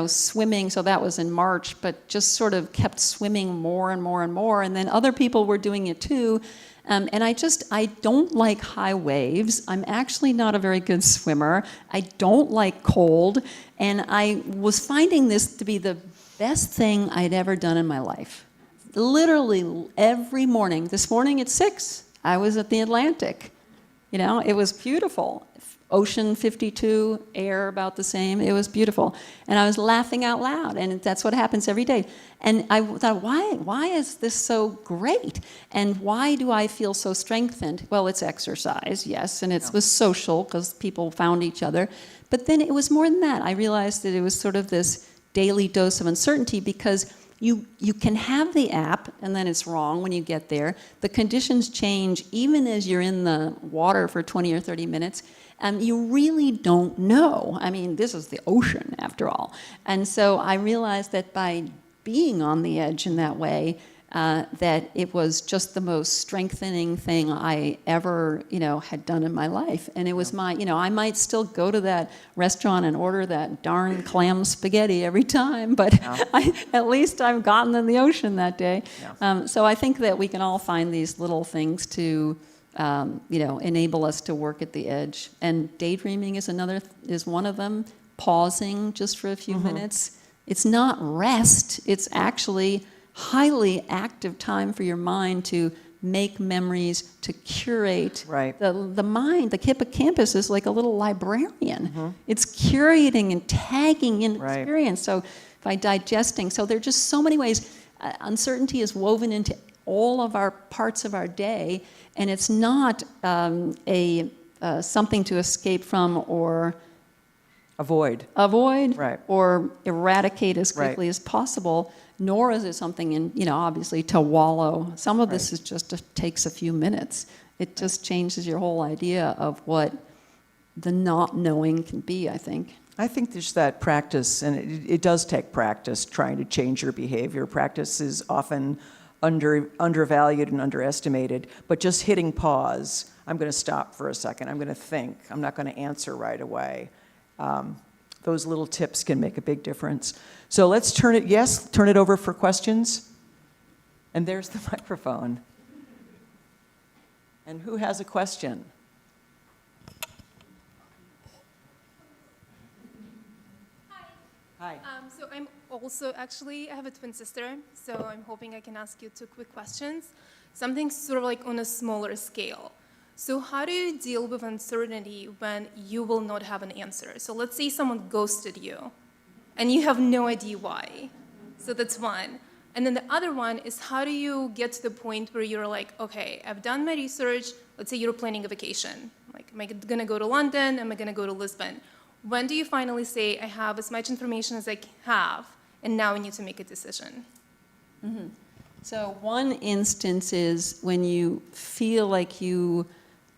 swimming, so that was in March, but just sort of kept swimming more and more and more, and then other people were doing it too. And I don't like high waves. I'm actually not a very good swimmer. I don't like cold, and I was finding this to be the best thing I'd ever done in my life. Literally every morning. This morning at 6, I was at the Atlantic. You know, it was beautiful. Ocean 52, air about the same. It was beautiful. And I was laughing out loud, and that's what happens every day. And I thought, why is this so great? And why do I feel so strengthened? Well, it's exercise, yes, and it was social because people found each other. But then it was more than that. I realized that it was sort of this daily dose of uncertainty because you can have the app, and then it's wrong when you get there. The conditions change even as you're in the water for 20 or 30 minutes. You really don't know. I mean, this is the ocean, after all. And so I realized that by being on the edge in that way, that it was just the most strengthening thing I ever, had done in my life. And it was I might still go to that restaurant and order that darn clam spaghetti every time, but at least I've gotten in the ocean that day. So I think that we can all find these little things to enable us to work at the edge. And daydreaming is one of them. Pausing just for a few minutes. It's not rest. It's actually highly active time for your mind to make memories, to curate. Right. The mind, the hippocampus is like a little librarian. It's curating and tagging in experience. So by digesting, so there are just so many ways. Uncertainty is woven into all of our parts of our day, and it's not something to escape from or Avoid. Right. Or eradicate as quickly as possible, nor is it something obviously to wallow. Some of this is takes a few minutes. It just changes your whole idea of what the not knowing can be, I think. I think there's that practice, and it does take practice trying to change your behavior. Practice is often undervalued and underestimated, but just hitting pause, I'm going to stop for a second, I'm going to think, I'm not going to answer right away. Those little tips can make a big difference. So let's turn it over for questions. And there's the microphone. And who has a question? Hi. So I'm I have a twin sister, so I'm hoping I can ask you 2 quick questions. Something sort of like on a smaller scale. So how do you deal with uncertainty when you will not have an answer? So let's say someone ghosted you, and you have no idea why. So that's one. And then the other one is, how do you get to the point where you're like, okay, I've done my research. Let's say you're planning a vacation. Like, am I going to go to London? Am I going to go to Lisbon? When do you finally say, I have as much information as I have, and now I need to make a decision? Mm-hmm. So one instance is when you feel like you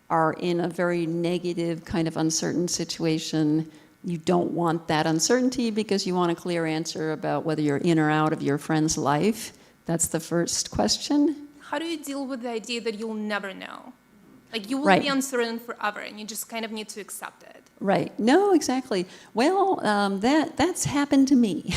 are in a very negative kind of uncertain situation. You don't want that uncertainty because you want a clear answer about whether you're in or out of your friend's life. That's the first question. How do you deal with the idea that you'll never know? Like, you will be uncertain forever, and you just kind of need to accept it. Right. No, exactly. Well, that's happened to me.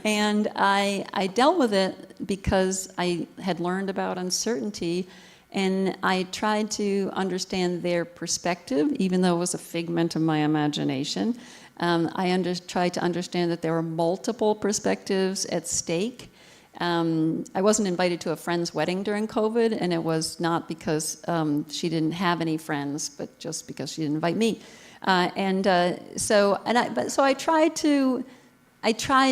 And I dealt with it because I had learned about uncertainty, and I tried to understand their perspective, even though it was a figment of my imagination. I tried to understand that there were multiple perspectives at stake. I wasn't invited to a friend's wedding during COVID, and it was not because she didn't have any friends, but just because she didn't invite me. So I tried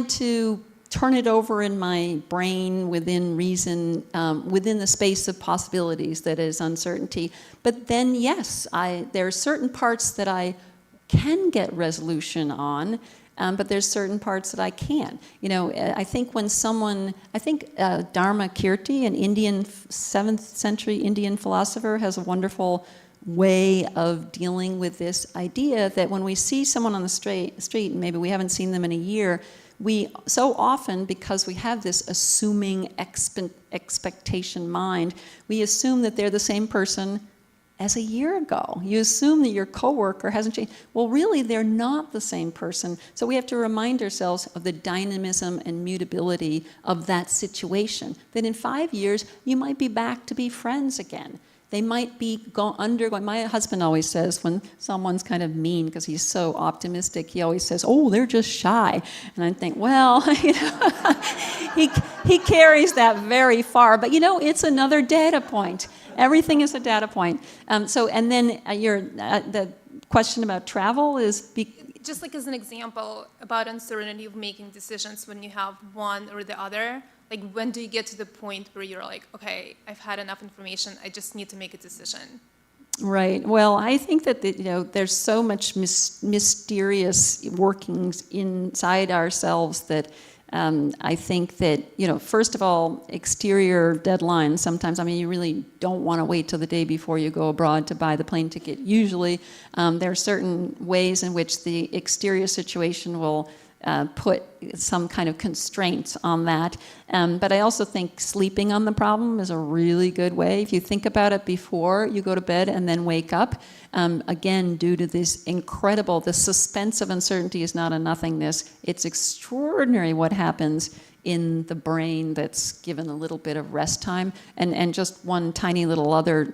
to turn it over in my brain within reason, within the space of possibilities that is uncertainty. But then, yes, there are certain parts that I can get resolution on, but there's certain parts that I can't. I think Dharma Kirti, an 7th century Indian philosopher, has a wonderful way of dealing with this idea that when we see someone on the street, and maybe we haven't seen them in a year, we so often, because we have this assuming expectation mind, we assume that they're the same person as a year ago. You assume that your coworker hasn't changed. Well, really, they're not the same person. So we have to remind ourselves of the dynamism and mutability of that situation, that in 5 years, you might be back to be friends again. they might be undergoing, my husband always says when someone's kind of mean because he's so optimistic, he always says, oh, they're just shy. And I think, well, you know, he carries that very far. But, you know, it's another data point. Everything is a data point. And then the question about travel is... Just like as an example about uncertainty of making decisions when you have one or the other, like when do you get to the point where you're like, okay, I've had enough information, I just need to make a decision? Right. Well, I think that you know, there's so much mysterious workings inside ourselves that I think that, you know, first of all, exterior deadlines sometimes, I mean, you really don't want to wait till the day before you go abroad to buy the plane ticket. Usually, there are certain ways in which the exterior situation will put some kind of constraints on that. But I also think sleeping on the problem is a really good way. If you think about it before you go to bed and then wake up, again, due to this incredible, the suspense of uncertainty is not a nothingness. It's extraordinary what happens in the brain that's given a little bit of rest time. And just one tiny little other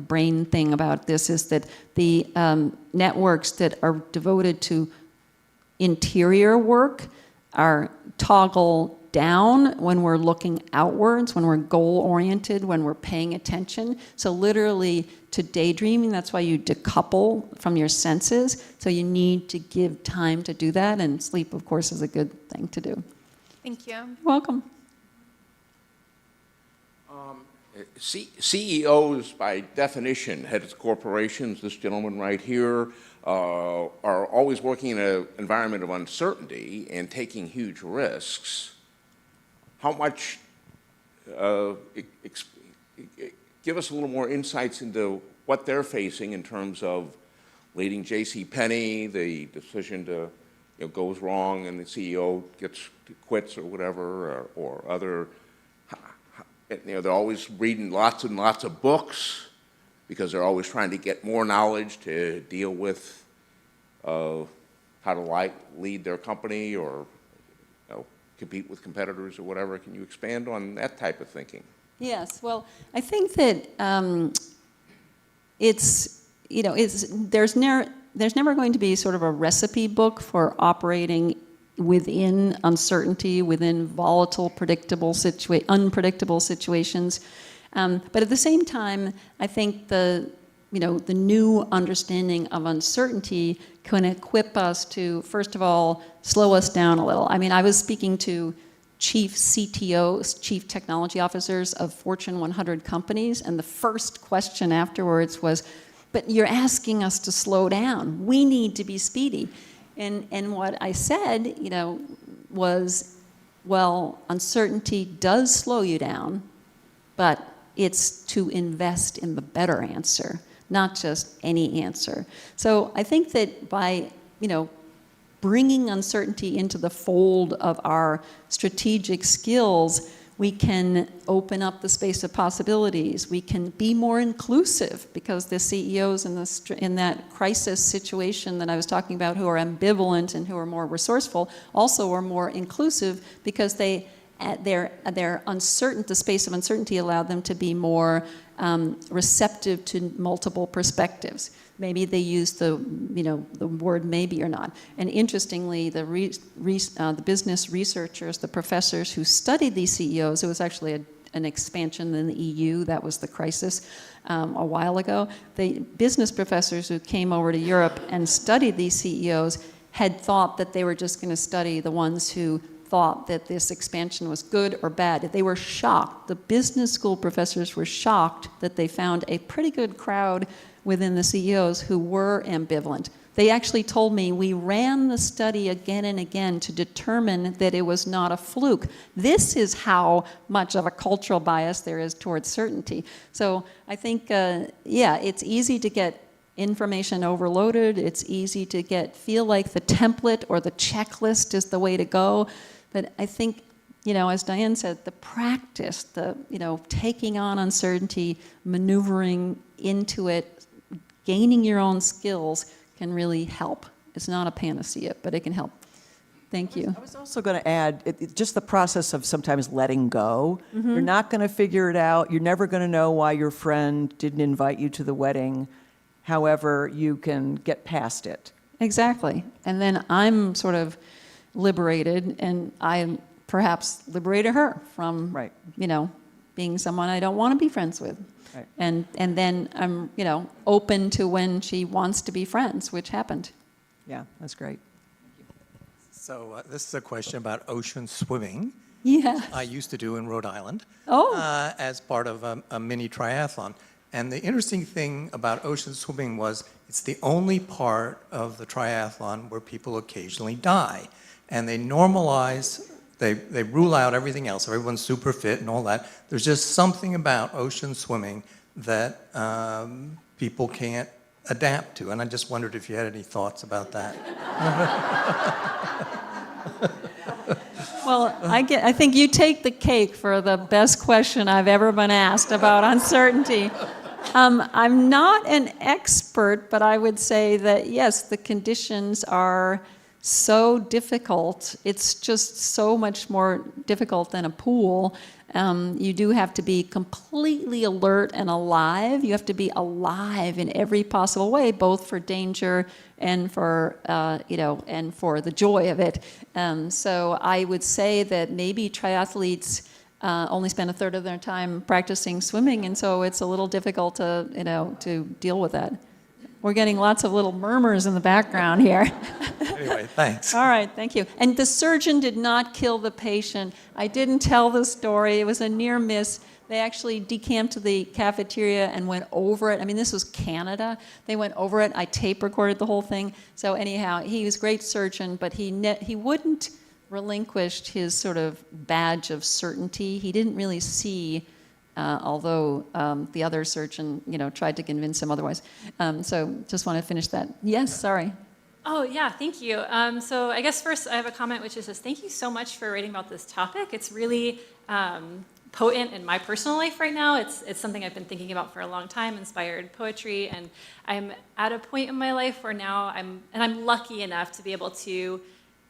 brain thing about this is that the networks that are devoted to interior work are toggle down when we're looking outwards, when we're goal-oriented, when we're paying attention. So literally to daydreaming, that's why you decouple from your senses. So you need to give time to do that, and sleep, of course, is a good thing to do. Thank you. You're welcome. CEOs, by definition, heads of corporations, this gentleman right here, are always working in an environment of uncertainty and taking huge risks. How much, give us a little more insights into what they're facing in terms of leading JCPenney, the decision to, you know, goes wrong and the CEO quits or whatever, or other, you know, they're always reading lots and lots of books because they're always trying to get more knowledge to deal with how to lead their company or, you know, compete with competitors or whatever. Can you expand on that type of thinking? Yes, well, I think that it's, you know, there's never going to be sort of a recipe book for operating within uncertainty, within volatile, unpredictable situations. But at the same time, I think the new understanding of uncertainty can equip us to, first of all, slow us down a little. I mean, I was speaking to chief CTOs, chief technology officers of Fortune 100 companies, and the first question afterwards was, but you're asking us to slow down. We need to be speedy. And what I said, you know, was, well, uncertainty does slow you down, but it's to invest in the better answer, not just any answer. So I think that by, you know, bringing uncertainty into the fold of our strategic skills, we can open up the space of possibilities. We can be more inclusive because the CEOs in that crisis situation that I was talking about, who are ambivalent and who are more resourceful, also are more inclusive because their the space of uncertainty allowed them to be more receptive to multiple perspectives. Maybe they use the word maybe or not. And interestingly, the business researchers, the professors who studied these CEOs, it was actually an expansion in the EU, that was the crisis a while ago. The business professors who came over to Europe and studied these CEOs had thought that they were just going to study the ones who thought that this expansion was good or bad. They were shocked. The business school professors were shocked that they found a pretty good crowd within the CEOs who were ambivalent. They actually told me, we ran the study again and again to determine that it was not a fluke. This is how much of a cultural bias there is towards certainty. So I think, it's easy to get information overloaded. It's easy to feel like the template or the checklist is the way to go. But I think, as Diane said, the practice, taking on uncertainty, maneuvering into it, gaining your own skills can really help. It's not a panacea, but it can help. Thank you. I was also going to add, just the process of sometimes letting go. You're not going to figure it out. You're never going to know why your friend didn't invite you to the wedding. However, you can get past it. Exactly. And then I'm sort of liberated, and I perhaps liberated her from, Right. being someone I don't want to be friends with. Right. And then I'm, open to when she wants to be friends, which happened. Yeah, that's great. So this is a question about ocean swimming. Yeah. I used to do in Rhode Island Oh. as part of a mini triathlon. And the interesting thing about ocean swimming was it's the only part of the triathlon where people occasionally die. And they normalize, they rule out everything else. Everyone's super fit and all that. There's just something about ocean swimming that people can't adapt to. And I just wondered if you had any thoughts about that. Well, I think you take the cake for the best question I've ever been asked about uncertainty. I'm not an expert, but I would say that, yes, the conditions are so difficult. It's just so much more difficult than a pool. You do have to be completely alert and alive. You have to be alive in every possible way, both for danger and for, and for the joy of it. So I would say that maybe triathletes only spend a third of their time practicing swimming, and so it's a little difficult to, to deal with that. We're getting lots of little murmurs in the background here. Anyway, thanks. All right, thank you. And the surgeon did not kill the patient. I didn't tell the story. It was a near miss. They actually decamped to the cafeteria and went over it. I mean, this was Canada. They went over it. I tape recorded the whole thing. So anyhow, he was a great surgeon, but he wouldn't relinquish his sort of badge of certainty. He didn't really see, although the other surgeon, tried to convince him otherwise. So just want to finish that. Yes, sorry. Oh, yeah, thank you. So I guess first I have a comment, which is just thank you so much for writing about this topic. It's really potent in my personal life right now. It's something I've been thinking about for a long time, inspired poetry, and I'm at a point in my life where now I'm lucky enough to be able to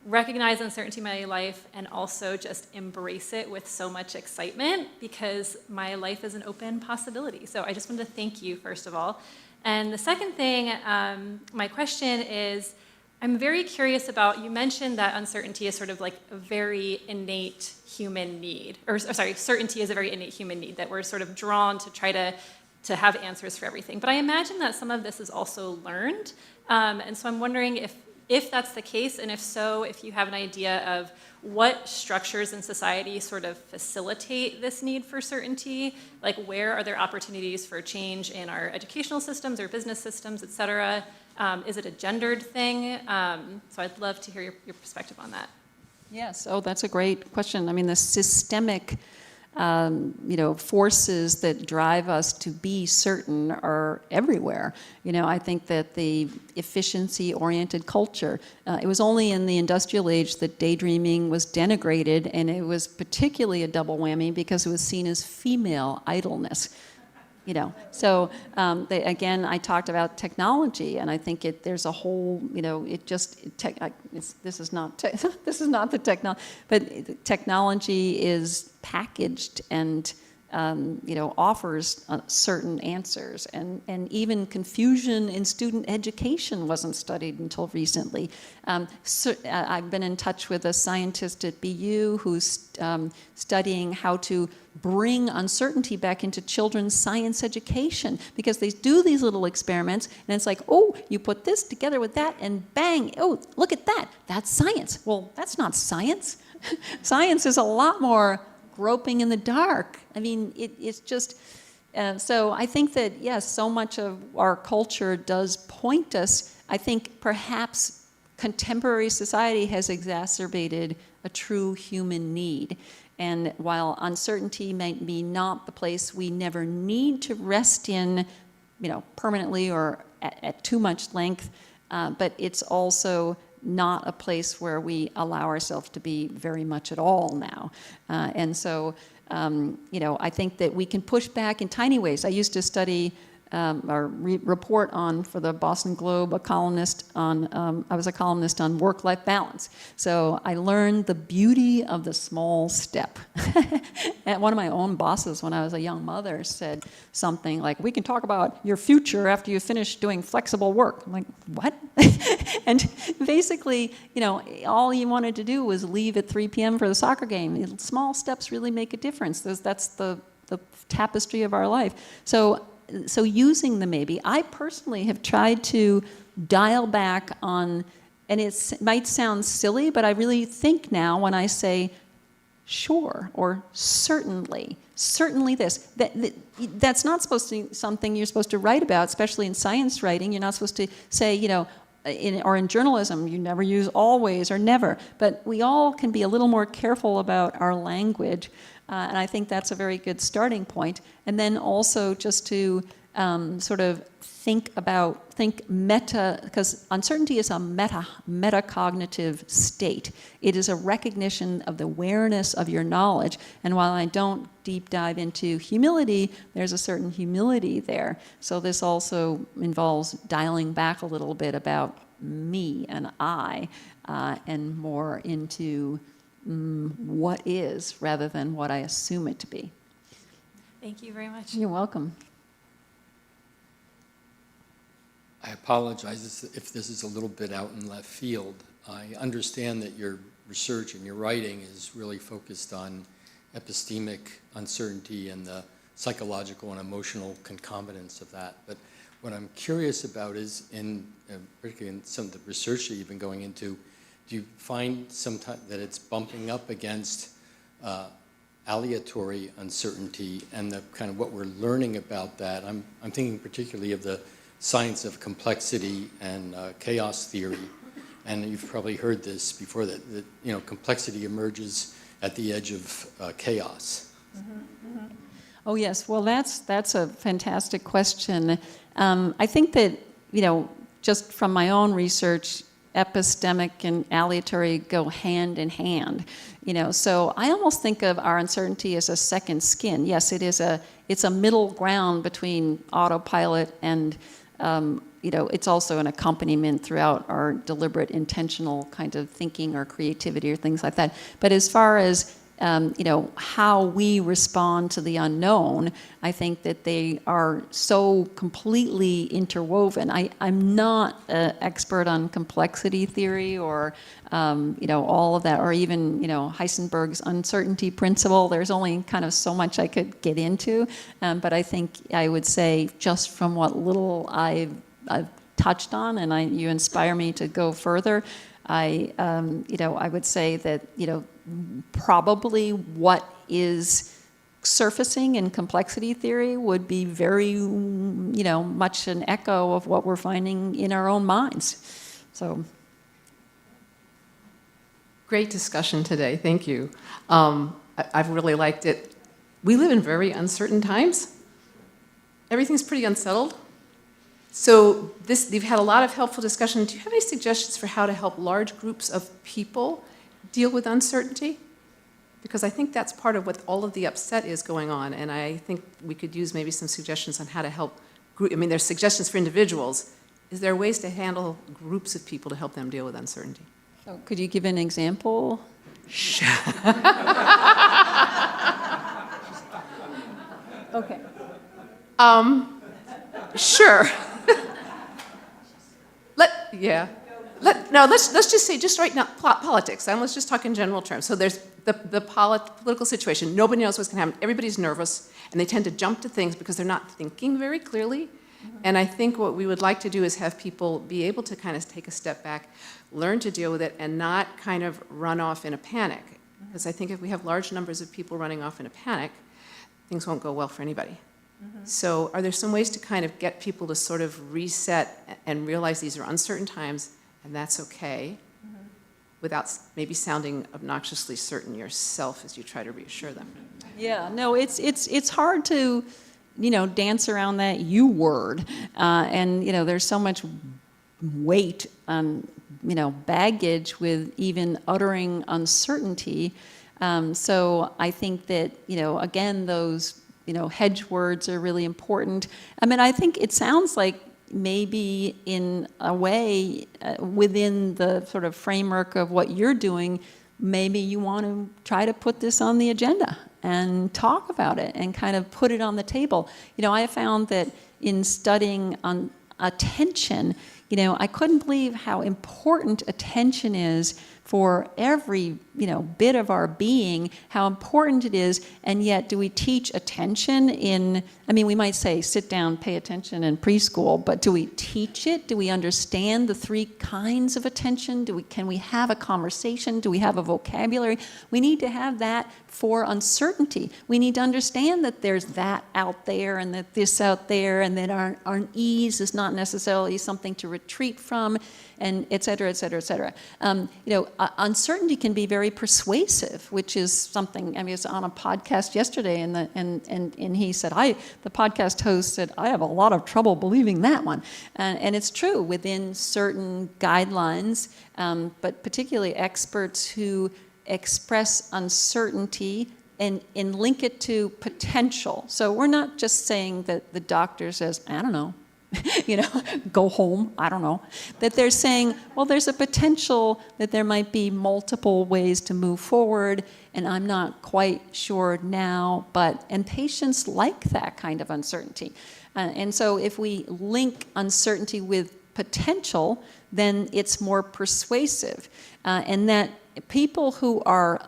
recognize uncertainty in my life and also just embrace it with so much excitement because my life is an open possibility. So I just wanted to thank you, first of all. And the second thing, my question is, I'm very curious about, you mentioned that uncertainty is sort of like a very innate human need, or sorry, certainty is a very innate human need, that we're sort of drawn to try to have answers for everything. But I imagine that some of this is also learned. And so I'm wondering if that's the case, and if so, if you have an idea of what structures in society sort of facilitate this need for certainty, like where are there opportunities for change in our educational systems or business systems, et cetera? Is it a gendered thing? So I'd love to hear your perspective on that. Yes, that's a great question. I mean, the systemic forces that drive us to be certain are everywhere. I think that the efficiency-oriented culture, it was only in the industrial age that daydreaming was denigrated, and it was particularly a double whammy because it was seen as female idleness. So again, I talked about technology, and I think there's a whole, this is not the technology, but technology is packaged and offers certain answers, and even confusion in student education wasn't studied until recently. I've been in touch with a scientist at BU who's studying how to bring uncertainty back into children's science education, because they do these little experiments, and it's like, oh, you put this together with that, and bang, oh, look at that, that's science. Well, that's not science. Science is a lot more groping in the dark. I mean, it's just, so I think that, yes, so much of our culture does point us. I think perhaps contemporary society has exacerbated a true human need. And while uncertainty may be not the place we never need to rest in, permanently or at too much length, but it's also not a place where we allow ourselves to be very much at all now. And so, I think that we can push back in tiny ways. I used to study report on for the Boston Globe, I was a columnist on work-life balance. So I learned the beauty of the small step. And one of my own bosses, when I was a young mother, said something like, "We can talk about your future after you finish doing flexible work." I'm like, what? And basically, all you wanted to do was leave at 3 p.m. for the soccer game. Small steps really make a difference. That's the tapestry of our life. So using the maybe, I personally have tried to dial back on, and it might sound silly, but I really think now when I say sure or certainly this, that's not supposed to be something you're supposed to write about, especially in science writing. You're not supposed to say, in journalism, you never use always or never. But we all can be a little more careful about our language. And I think that's a very good starting point. And then also just to sort of think meta, because uncertainty is a metacognitive state. It is a recognition of the awareness of your knowledge. And while I don't deep dive into humility, there's a certain humility there. So this also involves dialing back a little bit about me and I, and more into what is rather than what I assume it to be. Thank you very much. You're welcome. I apologize if this is a little bit out in left field. I understand that your research and your writing is really focused on epistemic uncertainty and the psychological and emotional concomitants of that. But what I'm curious about is, particularly in some of the research that you've been going into, do you find sometimes that it's bumping up against aleatory uncertainty and the kind of what we're learning about that? I'm thinking particularly of the science of complexity and chaos theory, and you've probably heard this before, that complexity emerges at the edge of chaos. Mm-hmm, mm-hmm. Oh yes, well that's a fantastic question. I think that just from my own research, epistemic and aleatory go hand in hand. So I almost think of our uncertainty as a second skin. Yes, it's a middle ground between autopilot and it's also an accompaniment throughout our deliberate, intentional kind of thinking or creativity or things like that. But as far as how we respond to the unknown, I think that they are so completely interwoven. I'm not an expert on complexity theory or all of that, or even Heisenberg's uncertainty principle. There's only kind of so much I could get into, but I think I would say just from what little I've touched on, and you inspire me to go further. I would say that probably what is surfacing in complexity theory would be very much an echo of what we're finding in our own minds. So. Great discussion today, thank you. I've really liked it. We live in very uncertain times. Everything's pretty unsettled. So you've had a lot of helpful discussion. Do you have any suggestions for how to help large groups of people deal with uncertainty? Because I think that's part of what all of the upset is going on, and I think we could use maybe some suggestions on how to help there's suggestions for individuals. Is there ways to handle groups of people to help them deal with uncertainty? So could you give an example? Okay. Sure. Let's just say, just right now, politics, and let's just talk in general terms. So there's the political situation. Nobody knows what's going to happen. Everybody's nervous, and they tend to jump to things because they're not thinking very clearly. Mm-hmm. And I think what we would like to do is have people be able to kind of take a step back, learn to deal with it, and not kind of run off in a panic. Because I think if we have large numbers of people running off in a panic, things won't go well for anybody. Mm-hmm. So are there some ways to kind of get people to sort of reset and realize these are uncertain times, and that's okay, mm-hmm. without maybe sounding obnoxiously certain yourself as you try to reassure them? Yeah, no, it's hard to, dance around that you word, and there's so much weight on, baggage with even uttering uncertainty. So I think that, again, those hedge words are really important. I mean, I think it sounds like maybe in a way, within the sort of framework of what you're doing, maybe you want to try to put this on the agenda and talk about it and kind of put it on the table. I have found that in studying on attention, I couldn't believe how important attention is for every, bit of our being, how important it is, and yet do we teach attention we might say sit down, pay attention in preschool, but do we teach it? Do we understand the 3 kinds of attention? Can we have a conversation? Do we have a vocabulary? We need to have that for uncertainty. We need to understand that there's that out there and that this out there, and that our ease is not necessarily something to retreat from, and et cetera, et cetera, et cetera. Uncertainty can be very persuasive, which is something, I was on a podcast yesterday, and he said, the podcast host said, I have a lot of trouble believing that one. And it's true within certain guidelines, but particularly experts who express uncertainty and link it to potential. So we're not just saying that the doctor says, I don't know, go home, I don't know. That they're saying, well, there's a potential that there might be multiple ways to move forward, and I'm not quite sure now, and patients like that kind of uncertainty. And so if we link uncertainty with potential, then it's more persuasive. And that people who are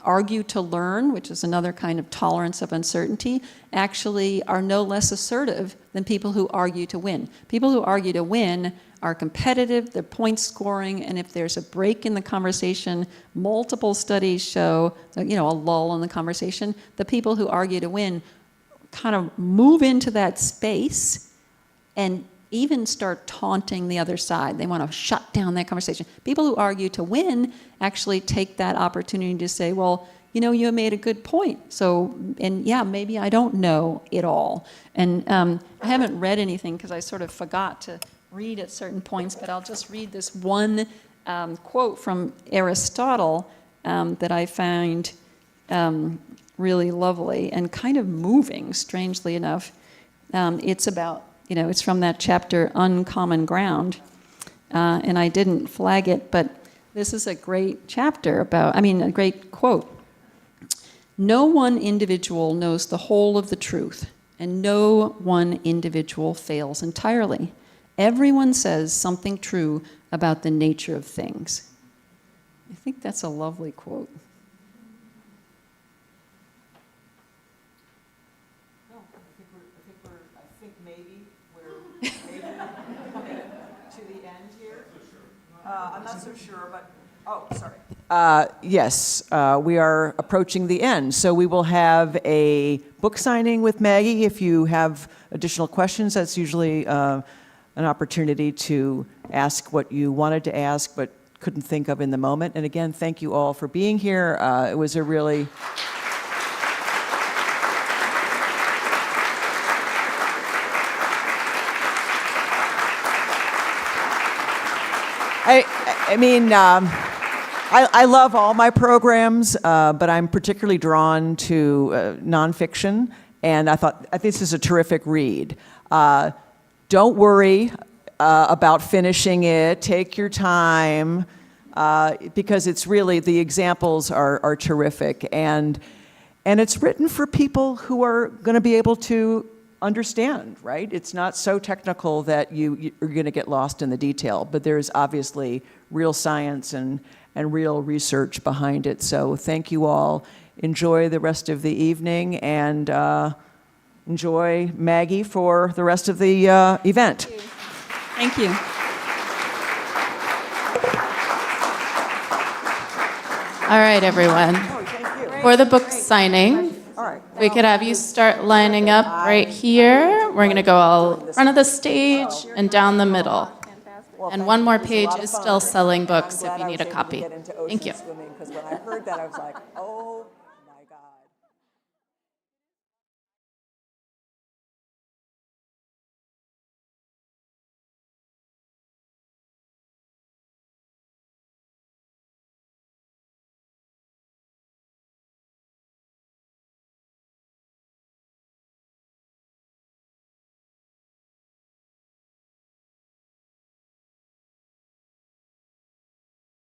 argue to learn, which is another kind of tolerance of uncertainty, actually are no less assertive than people who argue to win. People who argue to win are competitive, they're point scoring, and if there's a break in the conversation, multiple studies show, a lull in the conversation, the people who argue to win kind of move into that space and even start taunting the other side. They want to shut down that conversation. People who argue to win actually take that opportunity to say, well, you made a good point. So, and yeah, maybe I don't know it all. And I haven't read anything because I sort of forgot to read at certain points, but I'll just read this one quote from Aristotle that I find really lovely and kind of moving, strangely enough. It's about, it's from that chapter, Uncommon Ground, and I didn't flag it, but this is a great chapter a great quote. No one individual knows the whole of the truth, and no one individual fails entirely. Everyone says something true about the nature of things. I think that's a lovely quote. I think maybe we're coming to the end here. I'm not so sure, but, sorry. Yes, we are approaching the end. So we will have a book signing with Maggie. If you have additional questions, that's usually an opportunity to ask what you wanted to ask but couldn't think of in the moment. And again, thank you all for being here. It was a really... I love all my programs, but I'm particularly drawn to nonfiction, and I think this is a terrific read. Don't worry about finishing it. Take your time, because it's really, the examples are terrific, and it's written for people who are going to be able to understand, right? It's not so technical that you're going to get lost in the detail, but there's obviously real science and real research behind it. So thank you all. Enjoy the rest of the evening, and enjoy Maggie for the rest of the event. Thank you. All right, everyone. For the book signing, we could have you start lining up right here. We're going to go all front of the stage and down the middle. And one more page is still selling books if you need a copy. Thank you. Because when I heard that, I was like, oh.